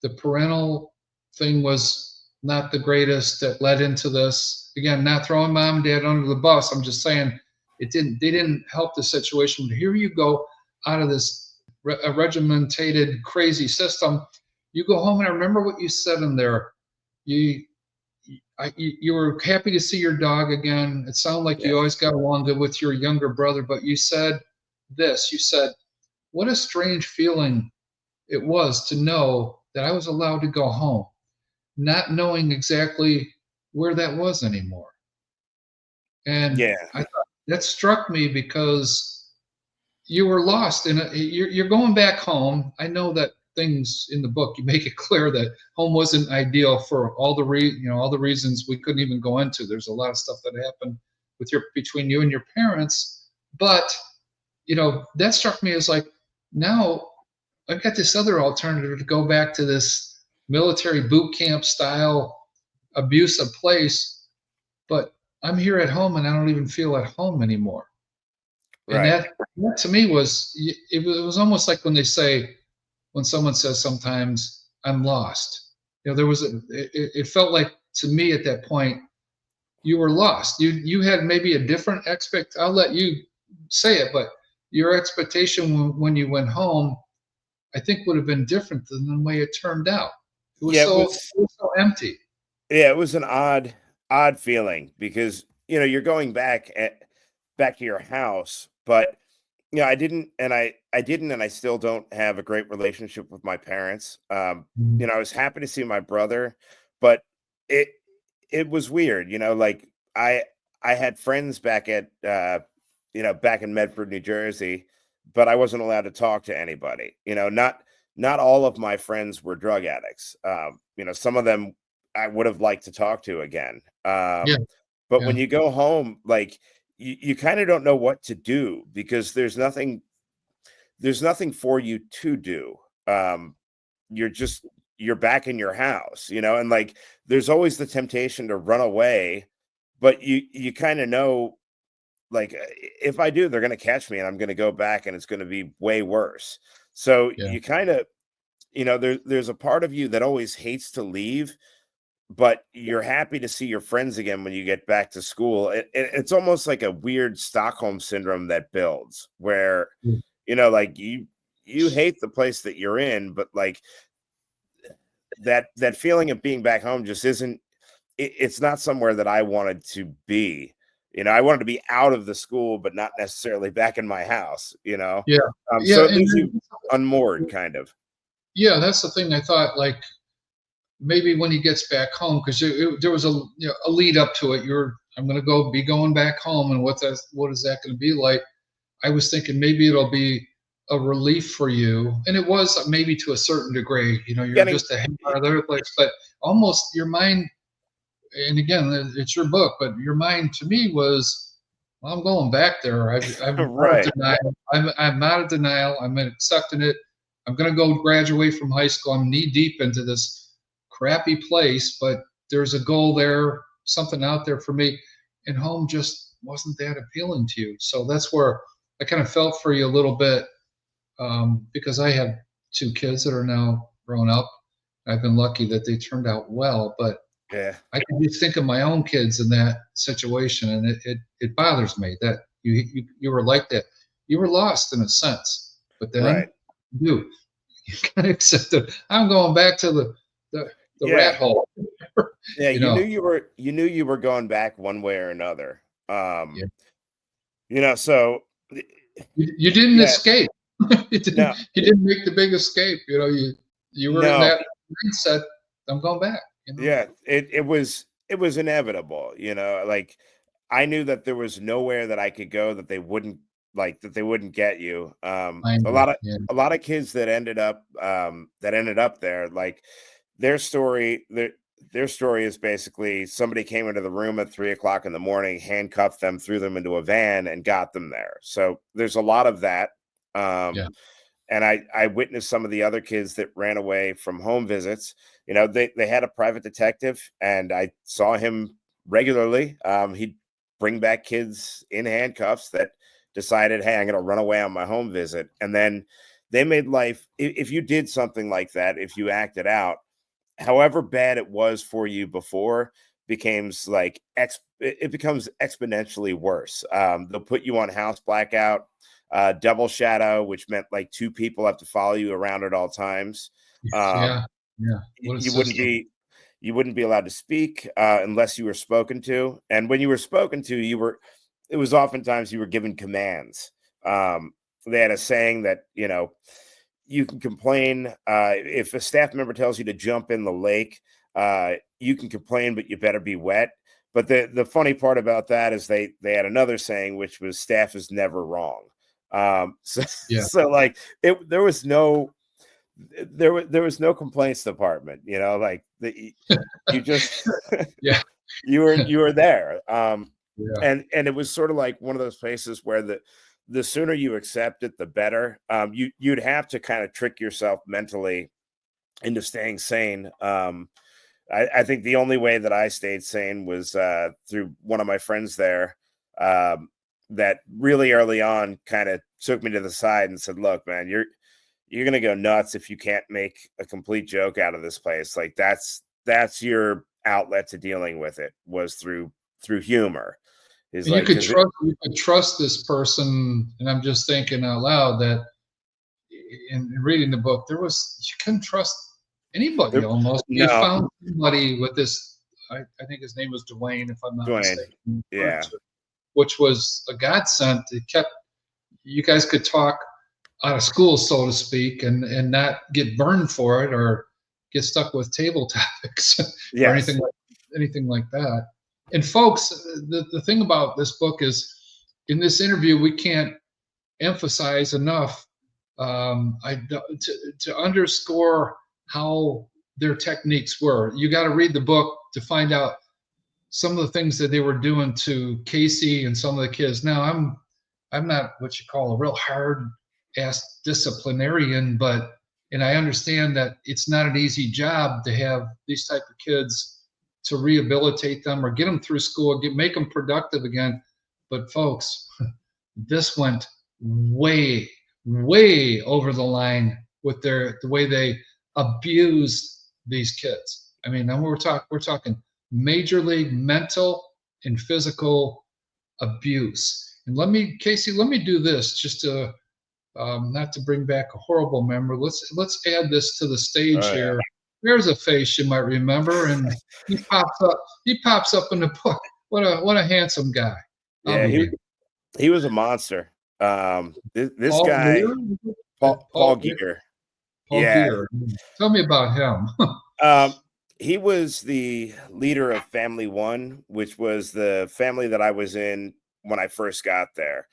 the parental thing was not the greatest that led into this. Again, not throwing mom and dad under the bus. I'm just saying they didn't help the situation. But here you go out of this regimented, crazy system. You go home and I remember what you said in there. You you were happy to see your dog again. It sounded like you yeah, always got along good with your younger brother, but you said this. You said, "What a strange feeling it was to know that I was allowed to go home, not knowing exactly where that was anymore." And yeah, I thought that struck me because you were lost, and you're going back home. I know that things in the book. You make it clear that home wasn't ideal for all the all the reasons we couldn't even go into. There's a lot of stuff that happened with between you and your parents, but that struck me as like, now I've got this other alternative to go back to this military boot camp style abusive place, but I'm here at home and I don't even feel at home anymore. And Right. that to me it was almost like when someone says sometimes I'm lost. There was it felt like to me at that point you were lost. You had maybe a different expect. I'll let you say it, but your expectation when you went home, I think would have been different than the way it turned out. It was Yeah, it so was it was so empty. yeah, it was an odd feeling because you're going back to your house, but I didn't and I still don't have a great relationship with my parents. Mhm. I was happy to see my brother, but it it was weird, like I I had friends back in Medford, New Jersey, but I wasn't allowed to talk to anybody. Not all of my friends were drug addicts. Some of them I would have liked to talk to again. Yeah, But when yeah, you go home, like you kind of don't know what to do because there's nothing for you to do. Um, you're just you're back in your house, and like there's always the temptation to run away, but you kind of know like if I do, they're going to catch me and I'm going to go back and it's going to be way worse. So yeah, you kind of, there's a part of you that always hates to leave, but you're happy to see your friends again when you get back to school. It's almost like a weird Stockholm syndrome that builds where, yeah, like you hate the place that you're in, but like that feeling of being back home just isn't it's not somewhere that I wanted to be. I wanted to be out of the school, but not necessarily back in my house, yeah, So yeah. it leaves you unmoored kind of. Yeah, that's the thing. I thought like maybe when he gets back home, because there was a lead up to it. I'm going to be going back home, and what is that going to be like? I was thinking maybe it'll be a relief for you, and it was maybe to a certain degree. You're Getting just a hang out of the other place, but almost your mind. And again, it's your book, but your mind to me was, well, I'm going back there. I'm out of right, denial. I'm out of denial. I'm accepting it. I'm going to go graduate from high school. I'm knee deep into this crappy place, but there's a goal there, something out there for me. And home just wasn't that appealing to you. So that's where I kind of felt for you a little bit, because I have two kids that are now grown up. I've been lucky that they turned out well, but yeah, I can just think of my own kids in that situation, and it bothers me that you were like that. You were lost in a sense, but then right, you kind of accepted. I'm going back to the rat yeah, hole. yeah. you You knew know, you were going back one way or another. yeah. So You didn't yeah, escape. no, You didn't make the big escape. You were in no, that mindset. I'm going back. yeah. It was inevitable. Like I knew that there was nowhere that I could go that they wouldn't get you. I A know. lot of Yeah, a lot of kids that ended up there, like their story, their story is basically somebody came into the room at 3 o'clock in the morning, handcuffed them, threw them into a van, and got them there. So there's a lot of that. Um, yeah, and I witnessed some of the other kids that ran away from home visits. They had a private detective, and I saw him regularly. He'd bring back kids in handcuffs that decided, hey, I'm going to run away on my home visit, and then they made life. If you did something like that, if you acted out, however bad it was for you before, it becomes exponentially worse. They'll put you on house blackout, double shadow, which meant like two people have to follow you around at all times. Um, yeah, yeah. What a you wouldn't system. be you wouldn't be allowed to speak unless you were spoken to, and when you were spoken to, it was oftentimes you were given commands. Um, they had a saying that you can complain if a staff member tells you to jump in the lake. You can complain, but you better be wet. But the funny part about that is they had another saying, which was staff is never wrong. So Yeah, so like there was there was no complaints department, like you just Yeah. you were there. Yeah. And it was sort of like one of those places where the sooner you accept it, the better. You'd have to kind of trick yourself mentally into staying sane. I think the only way that I stayed sane was through one of my friends there, um, that really early on kind of took me to the side and said, "Look, man, you're gonna go nuts if you can't make a complete joke out of this place. Like that's your outlet to dealing with it, was through humor." Is And like because it, you could trust this person, and I'm just thinking out loud that in reading the book, you couldn't trust anybody there, almost. You no, found somebody with this. I think his name was Dwayne, if I'm not Dwayne, mistaken, yeah, which was a godsend. It kept you guys could talk out of school, so to speak, and not get burned for it or get stuck with table topics or yes, anything like that. And folks, the thing about this book is, in this interview, we can't emphasize enough to underscore how their techniques were. You got to read the book to find out some of the things that they were doing to Casey and some of the kids. Now, I'm not what you call a real hard ass disciplinarian, but and I understand that it's not an easy job to have these type of kids to rehabilitate them or get them through school, make them productive again. But folks, this went way, way over the line with the way they abused these kids. I mean, we're talking major league mental and physical abuse. And Casey, let me do this just to not to bring back a horrible memory. Let's add this to the stage oh yeah, here. There's a face you might remember, and he pops up. He pops up in the book. What a handsome guy. I'll yeah. be damned. He was a monster. This Paul guy, Geer? Paul Geer, Paul yeah. Geer. Tell me about him. Um, he was the leader of Family One, which was the family that I was in when I first got there.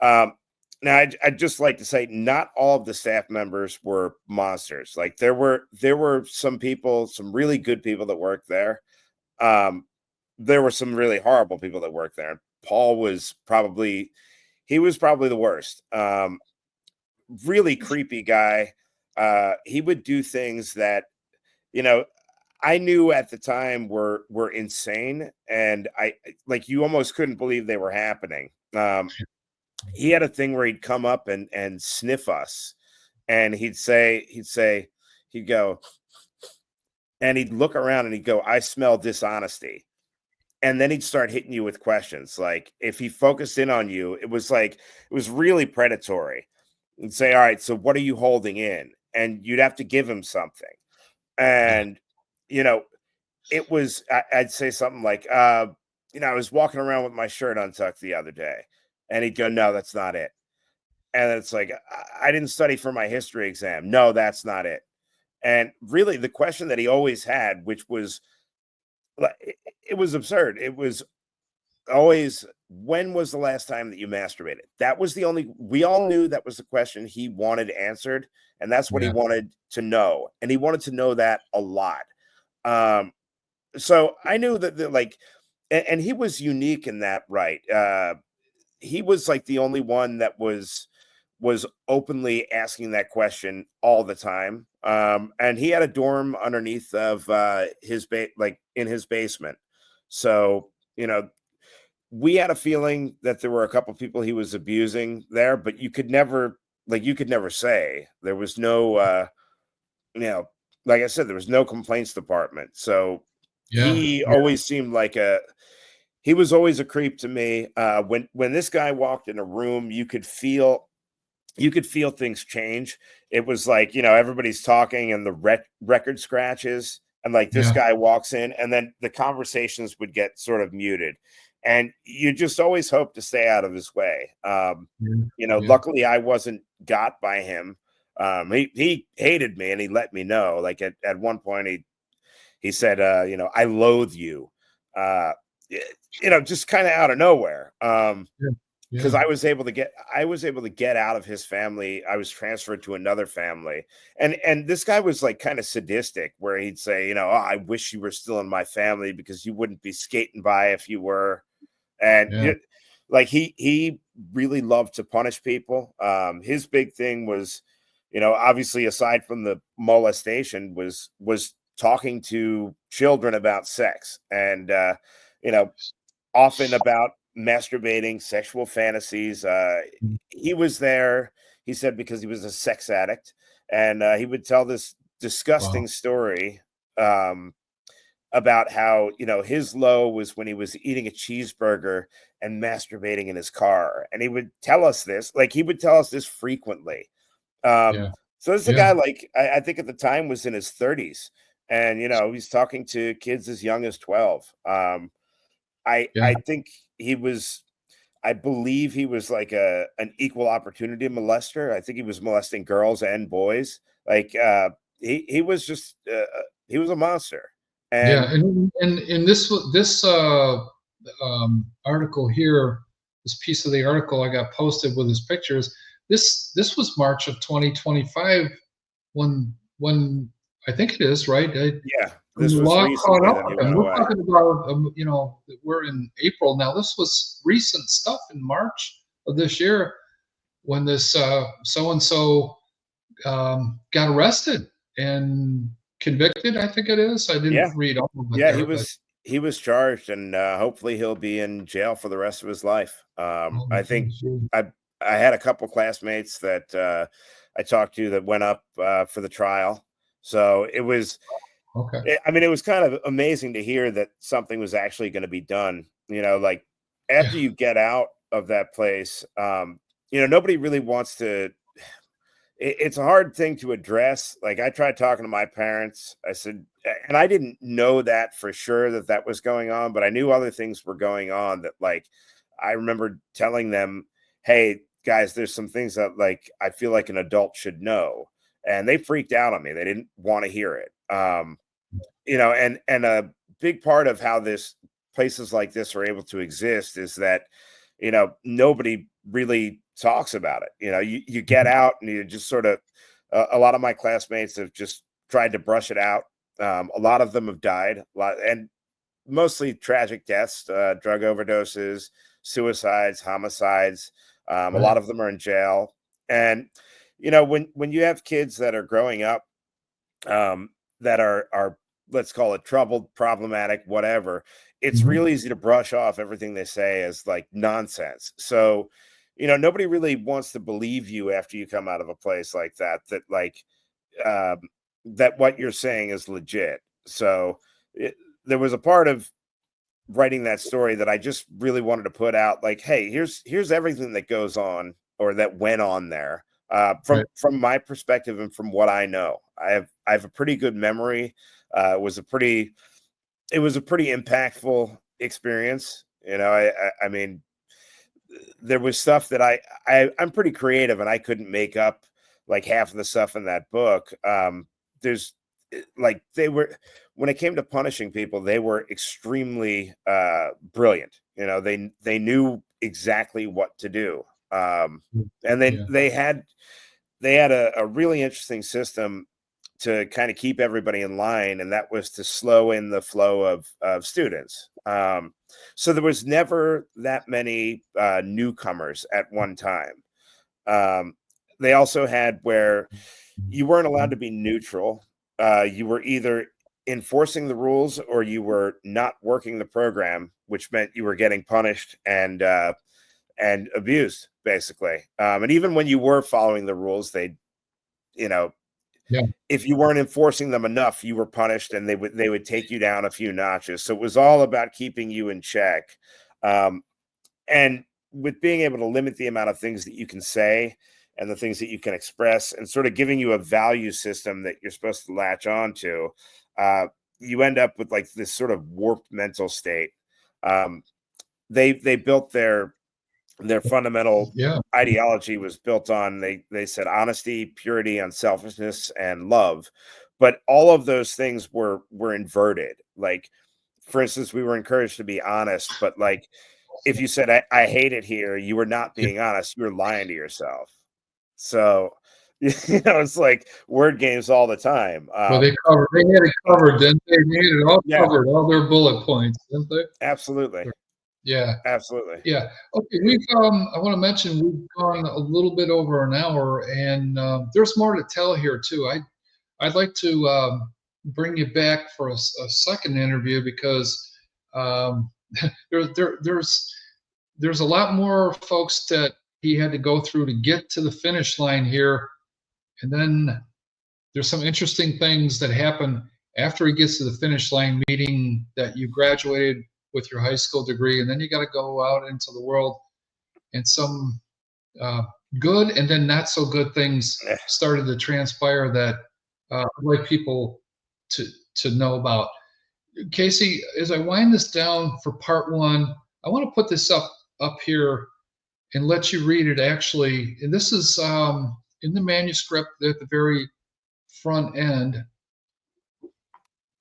Um, now, I'd just like to say, not all of the staff members were monsters. Like there were some people, some really good people that worked there. Um, there were some really horrible people that worked there. Paul was probably he was probably the worst. Really creepy guy. He would do things that you know I knew at the time were insane, and I like you almost couldn't believe they were happening. He had a thing where he'd come up and sniff us, and he'd go, and he'd look around and he'd go, "I smell dishonesty." And then he'd start hitting you with questions. Like if he focused in on you, it was really predatory. And say, "All right, so what are you holding in?" And you'd have to give him something. Yeah, And you know, I'd say something like, I was walking around with my shirt untucked the other day. And he'd go, "No, that's not it." And it's like, I didn't study for my history exam. No, that's not it. And really the question that he always had, which was like, it was absurd. It was always, when was the last time that you masturbated? That was the only, we all knew that was the question he wanted answered. And that's what he yeah, wanted to know. And he wanted to know that a lot. Um, so I knew that like, and he was unique in that, right? He was like the only one that was openly asking that question all the time. And he had a dorm underneath of like in his basement. So, we had a feeling that there were a couple people he was abusing there, but you could never say. There was no you know, like I said, there was no complaints department. So yeah, he yeah, always seemed like he was always a creep to me. When this guy walked in a room, you could feel things change. It was like, everybody's talking and the record scratches, and like this yeah, guy walks in, and then the conversations would get sort of muted. And you just always hope to stay out of his way. yeah, yeah, Luckily I wasn't got by him. He hated me and he let me know. Like at one point he said, "I loathe you." Uh, just kind of out of nowhere. yeah. because Yeah. I was able to get out of his family. I was transferred to another family, and this guy was like kind of sadistic, where he'd say, you know, oh, I wish you were still in my family because you wouldn't be skating by if you were. And Yeah. like he really loved to punish people. His big thing was, you know, obviously aside from the molestation, was talking to children about sex, and you know, often about masturbating, sexual fantasies. He was there, he said, because he was a sex addict, and he would tell this Wow. disgusting story um, about how, you know, his low was when he was eating a cheeseburger and masturbating in his car, and he would tell us this, like he would tell us this frequently. Um, Yeah. so this is a Yeah. guy like I think at the time was in his 30s, and you know he's talking to kids as young as 12. Yeah. I think he was, I believe he was like a an equal opportunity molester. I think he was molesting girls and boys. Like he was just he was a monster. Yeah. And And this article here, this piece of the article I got posted with his pictures. This was March of 2025 when I think it is right. yeah, When this the was law caught recently up that he with him. went We're away. talking about we're in April now. This was recent stuff in March of this year when this so and so got arrested and convicted. I think it is. I didn't Yeah, read all of it yeah, there, but he was charged, and hopefully he'll be in jail for the rest of his life. oh, I think sure. I I had a couple classmates that I talked to that went up for the trial, so it was. Okay. I mean, it was kind of amazing to hear that something was actually going to be done. You know, like Yeah. after you get out of that place, you know, nobody really wants to. It's a hard thing to address. Like I tried talking to my parents. I said, and I didn't know that for sure that that was going on, but I knew other things were going on. That like, I remember telling them, "Hey guys, there's some things that like I feel like an adult should know," and they freaked out on me. They didn't want to hear it. You know, and a big part of how this places like this are able to exist is that, you know, nobody really talks about it. You know, you get Mhm. out and you just sort of a lot of my classmates have just tried to brush it out. A lot of them have died, a lot, and mostly tragic deaths, drug overdoses, suicides, homicides. A Right. lot of them are in jail, and you know, when you have kids that are growing up, that are, let's call it troubled, problematic, whatever, it's Mhm. real easy to brush off everything they say as like nonsense. So, you know, nobody really wants to believe you after you come out of a place like that. That like um, that what you're saying is legit. So there was a part of writing that story that I just really wanted to put out. Like, hey, here's everything that goes on or that went on there Right. from my perspective and from what I know. I have a pretty good memory. It was a pretty impactful experience. You know, I mean, there was stuff that I'm pretty creative and I couldn't make up like half of the stuff in that book. There's like they were when it came to punishing people, they were extremely brilliant. You know, they knew exactly what to do. Mm. And Yeah. they had a really interesting system to kind of keep everybody in line, and that was to slow in the flow of students. So there was never that many newcomers at one time. Um, they also had where you weren't allowed to be neutral. You were either enforcing the rules or you were not working the program, which meant you were getting punished and abused, basically. And even when you were following the rules, they, you know, Yeah. if you weren't enforcing them enough, you were punished, and they would take you down a few notches. So it was all about keeping you in check. Um, and with being able to limit the amount of things that you can say and the things that you can express, and sort of giving you a value system that you're supposed to latch on to, uh, you end up with like this sort of warped mental state. Um, they built their fundamental Yeah. ideology was built on, they said, honesty, purity, unselfishness, and love. But all of those things were inverted. Like, for instance, we were encouraged to be honest, but like if you said I hate it here, you were not being honest. You were lying to yourself. So, it's like word games all the time. Well, they had it covered, didn't they? They had it all Yeah, covered, all their bullet points, didn't they? absolutely, Yeah, absolutely. yeah. Okay, I want to mention we've gone a little bit over an hour, and there's more to tell here too. I'd like to bring you back for a second interview because um, there's a lot more folks that he had to go through to get to the finish line here, and then there's some interesting things that happen after he gets to the finish line, meaning that you graduated with your high school degree, and then you got to go out into the world, and some uh, good and then not so good things Eh, started to transpire that I'd like people to know about. Casey, as I wind this down for part one, I want to put this up here and let you read it actually. And this is in the manuscript at the very front end,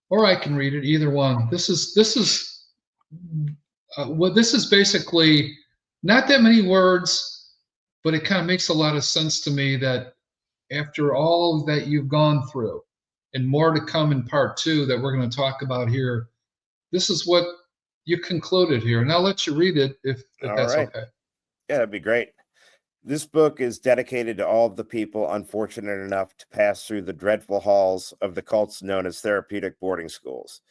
or I can read it, either one. This is basically not that many words, but it kind of makes a lot of sense to me that after all that you've gone through and more to come in part two that we're going to talk about here, this is what you concluded here. And I'll let you read it if all that's right. okay. Yeah, that'd be great. This book is dedicated to all of the people unfortunate enough to pass through the dreadful halls of the cults known as therapeutic boarding schools.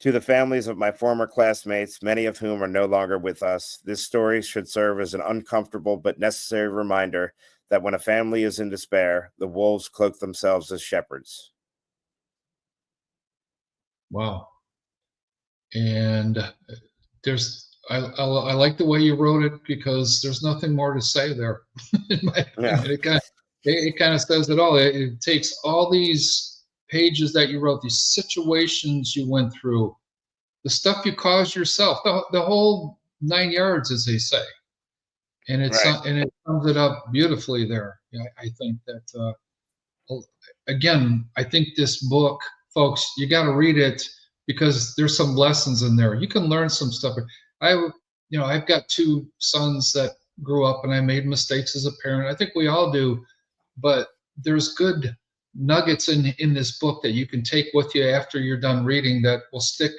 To the families of my former classmates, many of whom are no longer with us, this story should serve as an uncomfortable but necessary reminder that when a family is in despair, the wolves cloak themselves as shepherds. Wow. And I like the way you wrote it because there's nothing more to say there, in my Yeah, opinion. It kind of says it all. It takes all these pages that you wrote, these situations you went through, the stuff you caused yourself, the whole 9 yards, as they say, right. and it sums it up beautifully there. Yeah, I think that again, I think this book, folks, you got to read it because there's some lessons in there. You can learn some stuff. I, I've got two sons that grew up, and I made mistakes as a parent. I think we all do, but there's good nuggets in this book that you can take with you after you're done reading that will stick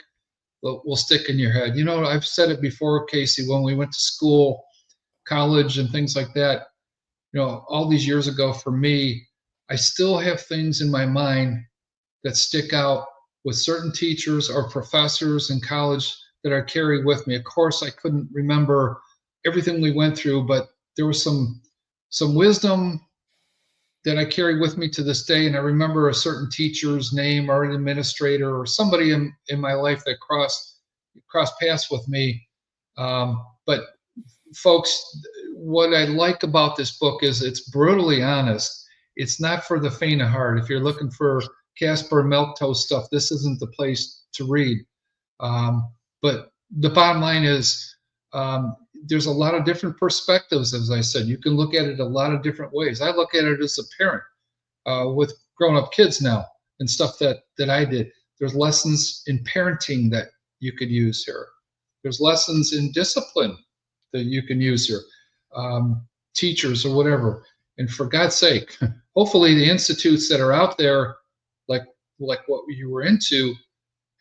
in your head. I've said it before, Casey, when we went to school, college, and things like that. All these years ago for me, I still have things in my mind that stick out with certain teachers or professors in college that I carry with me. Of course, I couldn't remember everything we went through, but there was some wisdom that I carry with me to this day. And I remember a certain teacher's name or an administrator or somebody in my life that crossed paths with me. But folks, what I like about this book is it's brutally honest. It's not for the faint of heart. If you're looking for Casper Melktoe stuff, this isn't the place to read. But the bottom line is there's a lot of different perspectives, as I said. You can look at it a lot of different ways. I look at it as a parent with grown-up kids now and stuff that I did. There's lessons in parenting that you could use here. There's lessons in discipline that you can use here. Teachers or whatever. And for God's sake, hopefully the institutes that are out there, like what you were into,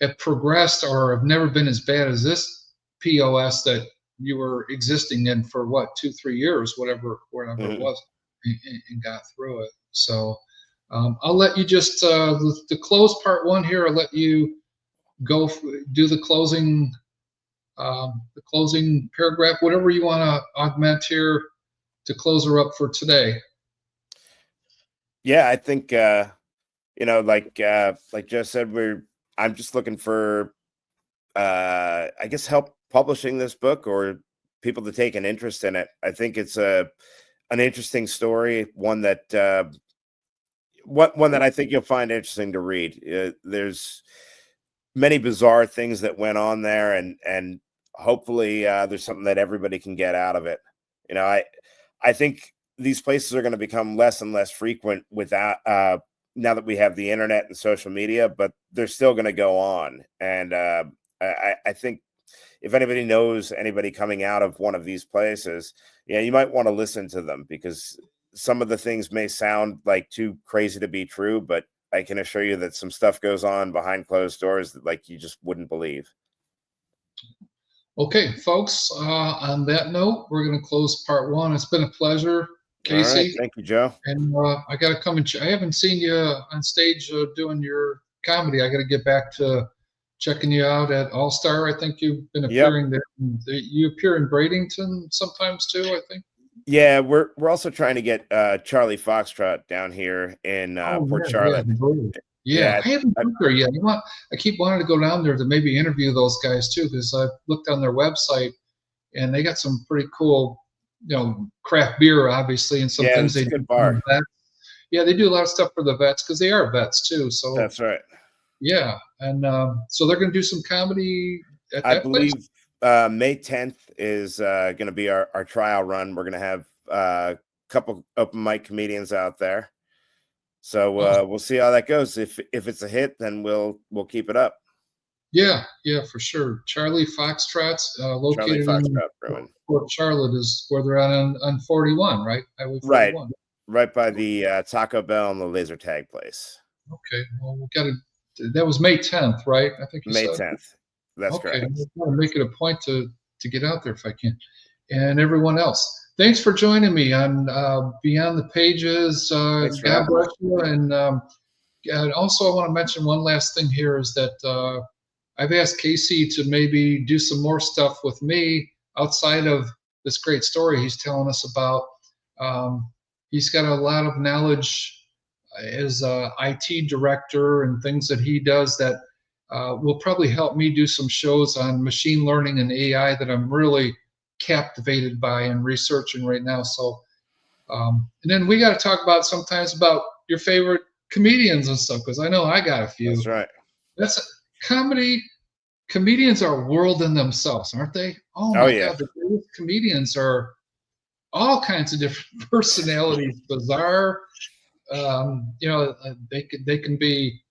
have progressed or have never been as bad as this POS that you were existing in for what 2-3 years, whatever it Mhm. was, and got through it. So I'll let you just to close part one here. I'll let you do the closing paragraph, whatever you want to augment here to close her up for today. Yeah, I think like Joe said, I'm just looking for I guess help publishing this book or people to take an interest in it. I think it's an interesting story, one that I think you'll find interesting to read. There's many bizarre things that went on there, and hopefully there's something that everybody can get out of it. I think these places are going to become less and less frequent without now that we have the internet and social media, but they're still going to go on, and I think if anybody knows anybody coming out of one of these places, yeah, you might want to listen to them, because some of the things may sound like too crazy to be true, but I can assure you that some stuff goes on behind closed doors that like you just wouldn't believe. Okay, folks, on that note, we're going to close part one. It's been a pleasure, All right. Casey. Thank you, Joe. And I got to come and I haven't seen you on stage doing your comedy. I got to get back to checking you out at All Star. I think you've been Yep. appearing there. You appear in Bradenton sometimes too, I think. Yeah, we're also trying to get Charlie Foxtrot down here in Oh, Port yeah, Charlotte. yeah. Yeah, I haven't been there yet. I keep wanting to go down there to maybe interview those guys too, because I've looked on their website and they got some pretty cool, craft beer, obviously, and some yeah, things it's they a do good for the bar. vets. Yeah, they do a lot of stuff for the vets because they are vets too. So That's right. yeah, and so they're going to do some comedy at I that place. believe May 10th is going to be our trial run. We're going to have a couple open mic comedians out there. So Oh, we'll see how that goes. If it's a hit, then we'll keep it up. yeah, yeah, for sure. Charlie Foxtrot's Charlie located in Foxtrot Brewing. Port Charlotte is where they're at on 41, right? Highway Right. 41. Right by the Taco Bell and the laser tag place. Okay, well, we got to. That was May 10th, right? I think you May said. 10th. That's Okay, correct. I'm going to make it a point to get out there if I can. And everyone else, thanks for joining me on Beyond the Pages. Thanks for God having me. bless you. And also, I want to mention one last thing here is that I've asked Casey to maybe do some more stuff with me outside of this great story he's telling us about. Um, he's got a lot of knowledge as a IT director and things that he does that will probably help me do some shows on machine learning and AI that I'm really captivated by and researching right now. So, and then we got to talk about sometimes about your favorite comedians and stuff, because I know I got a few. That's right. That's comedy. Comedians are a world in themselves, aren't they? Oh Oh my yeah. God, the greatest comedians are all kinds of different personalities, bizarre. They can be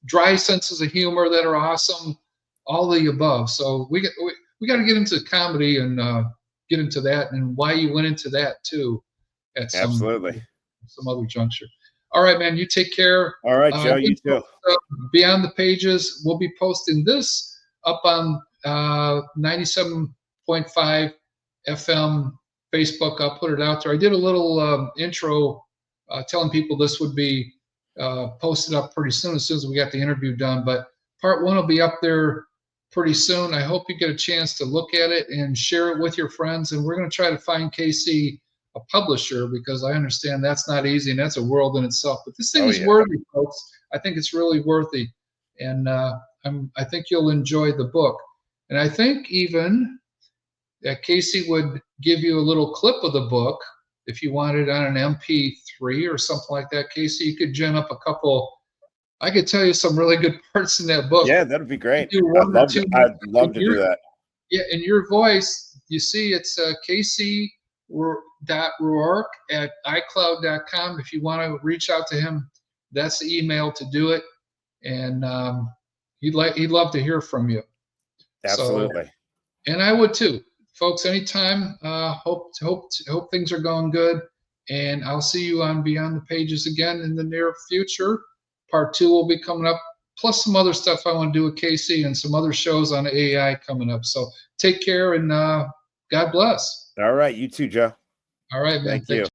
dry senses of humor that are awesome, all the above. So we got to get into comedy and get into that, and why you went into that too at Absolutely. some other juncture. All right, man. You take care. All right, Joe. You too. Beyond the Pages, we'll be posting this up on 97.5 FM Facebook. I'll put it out there. I did a little intro telling people this would be posted up pretty soon as we got the interview done. But part one will be up there pretty soon. I hope you get a chance to look at it and share it with your friends. And we're going to try to find Casey a publisher, because I understand that's not easy and that's a world in itself. But this thing is worthy, folks. I think it's really worthy, and I think you'll enjoy the book. And I think even that Casey would give you a little clip of the book if you wanted on an MP3 or something like that. Casey, you could gen up a couple. I could tell you some really good parts in that book. Yeah, that'd be great. I'd love to do that. Yeah, in your voice, you see it's Casey Ruark at iCloud.com. If you want to reach out to him, that's the email to do it. And he'd love to hear from you. Absolutely. So, and I would too, folks. Anytime. Hope things are going good. And I'll see you on Beyond the Pages again in the near future. Part 2 will be coming up, plus some other stuff I want to do with Casey and some other shows on AI coming up. So take care, and God bless. All right. You too, Joe. All right, man. Thank you.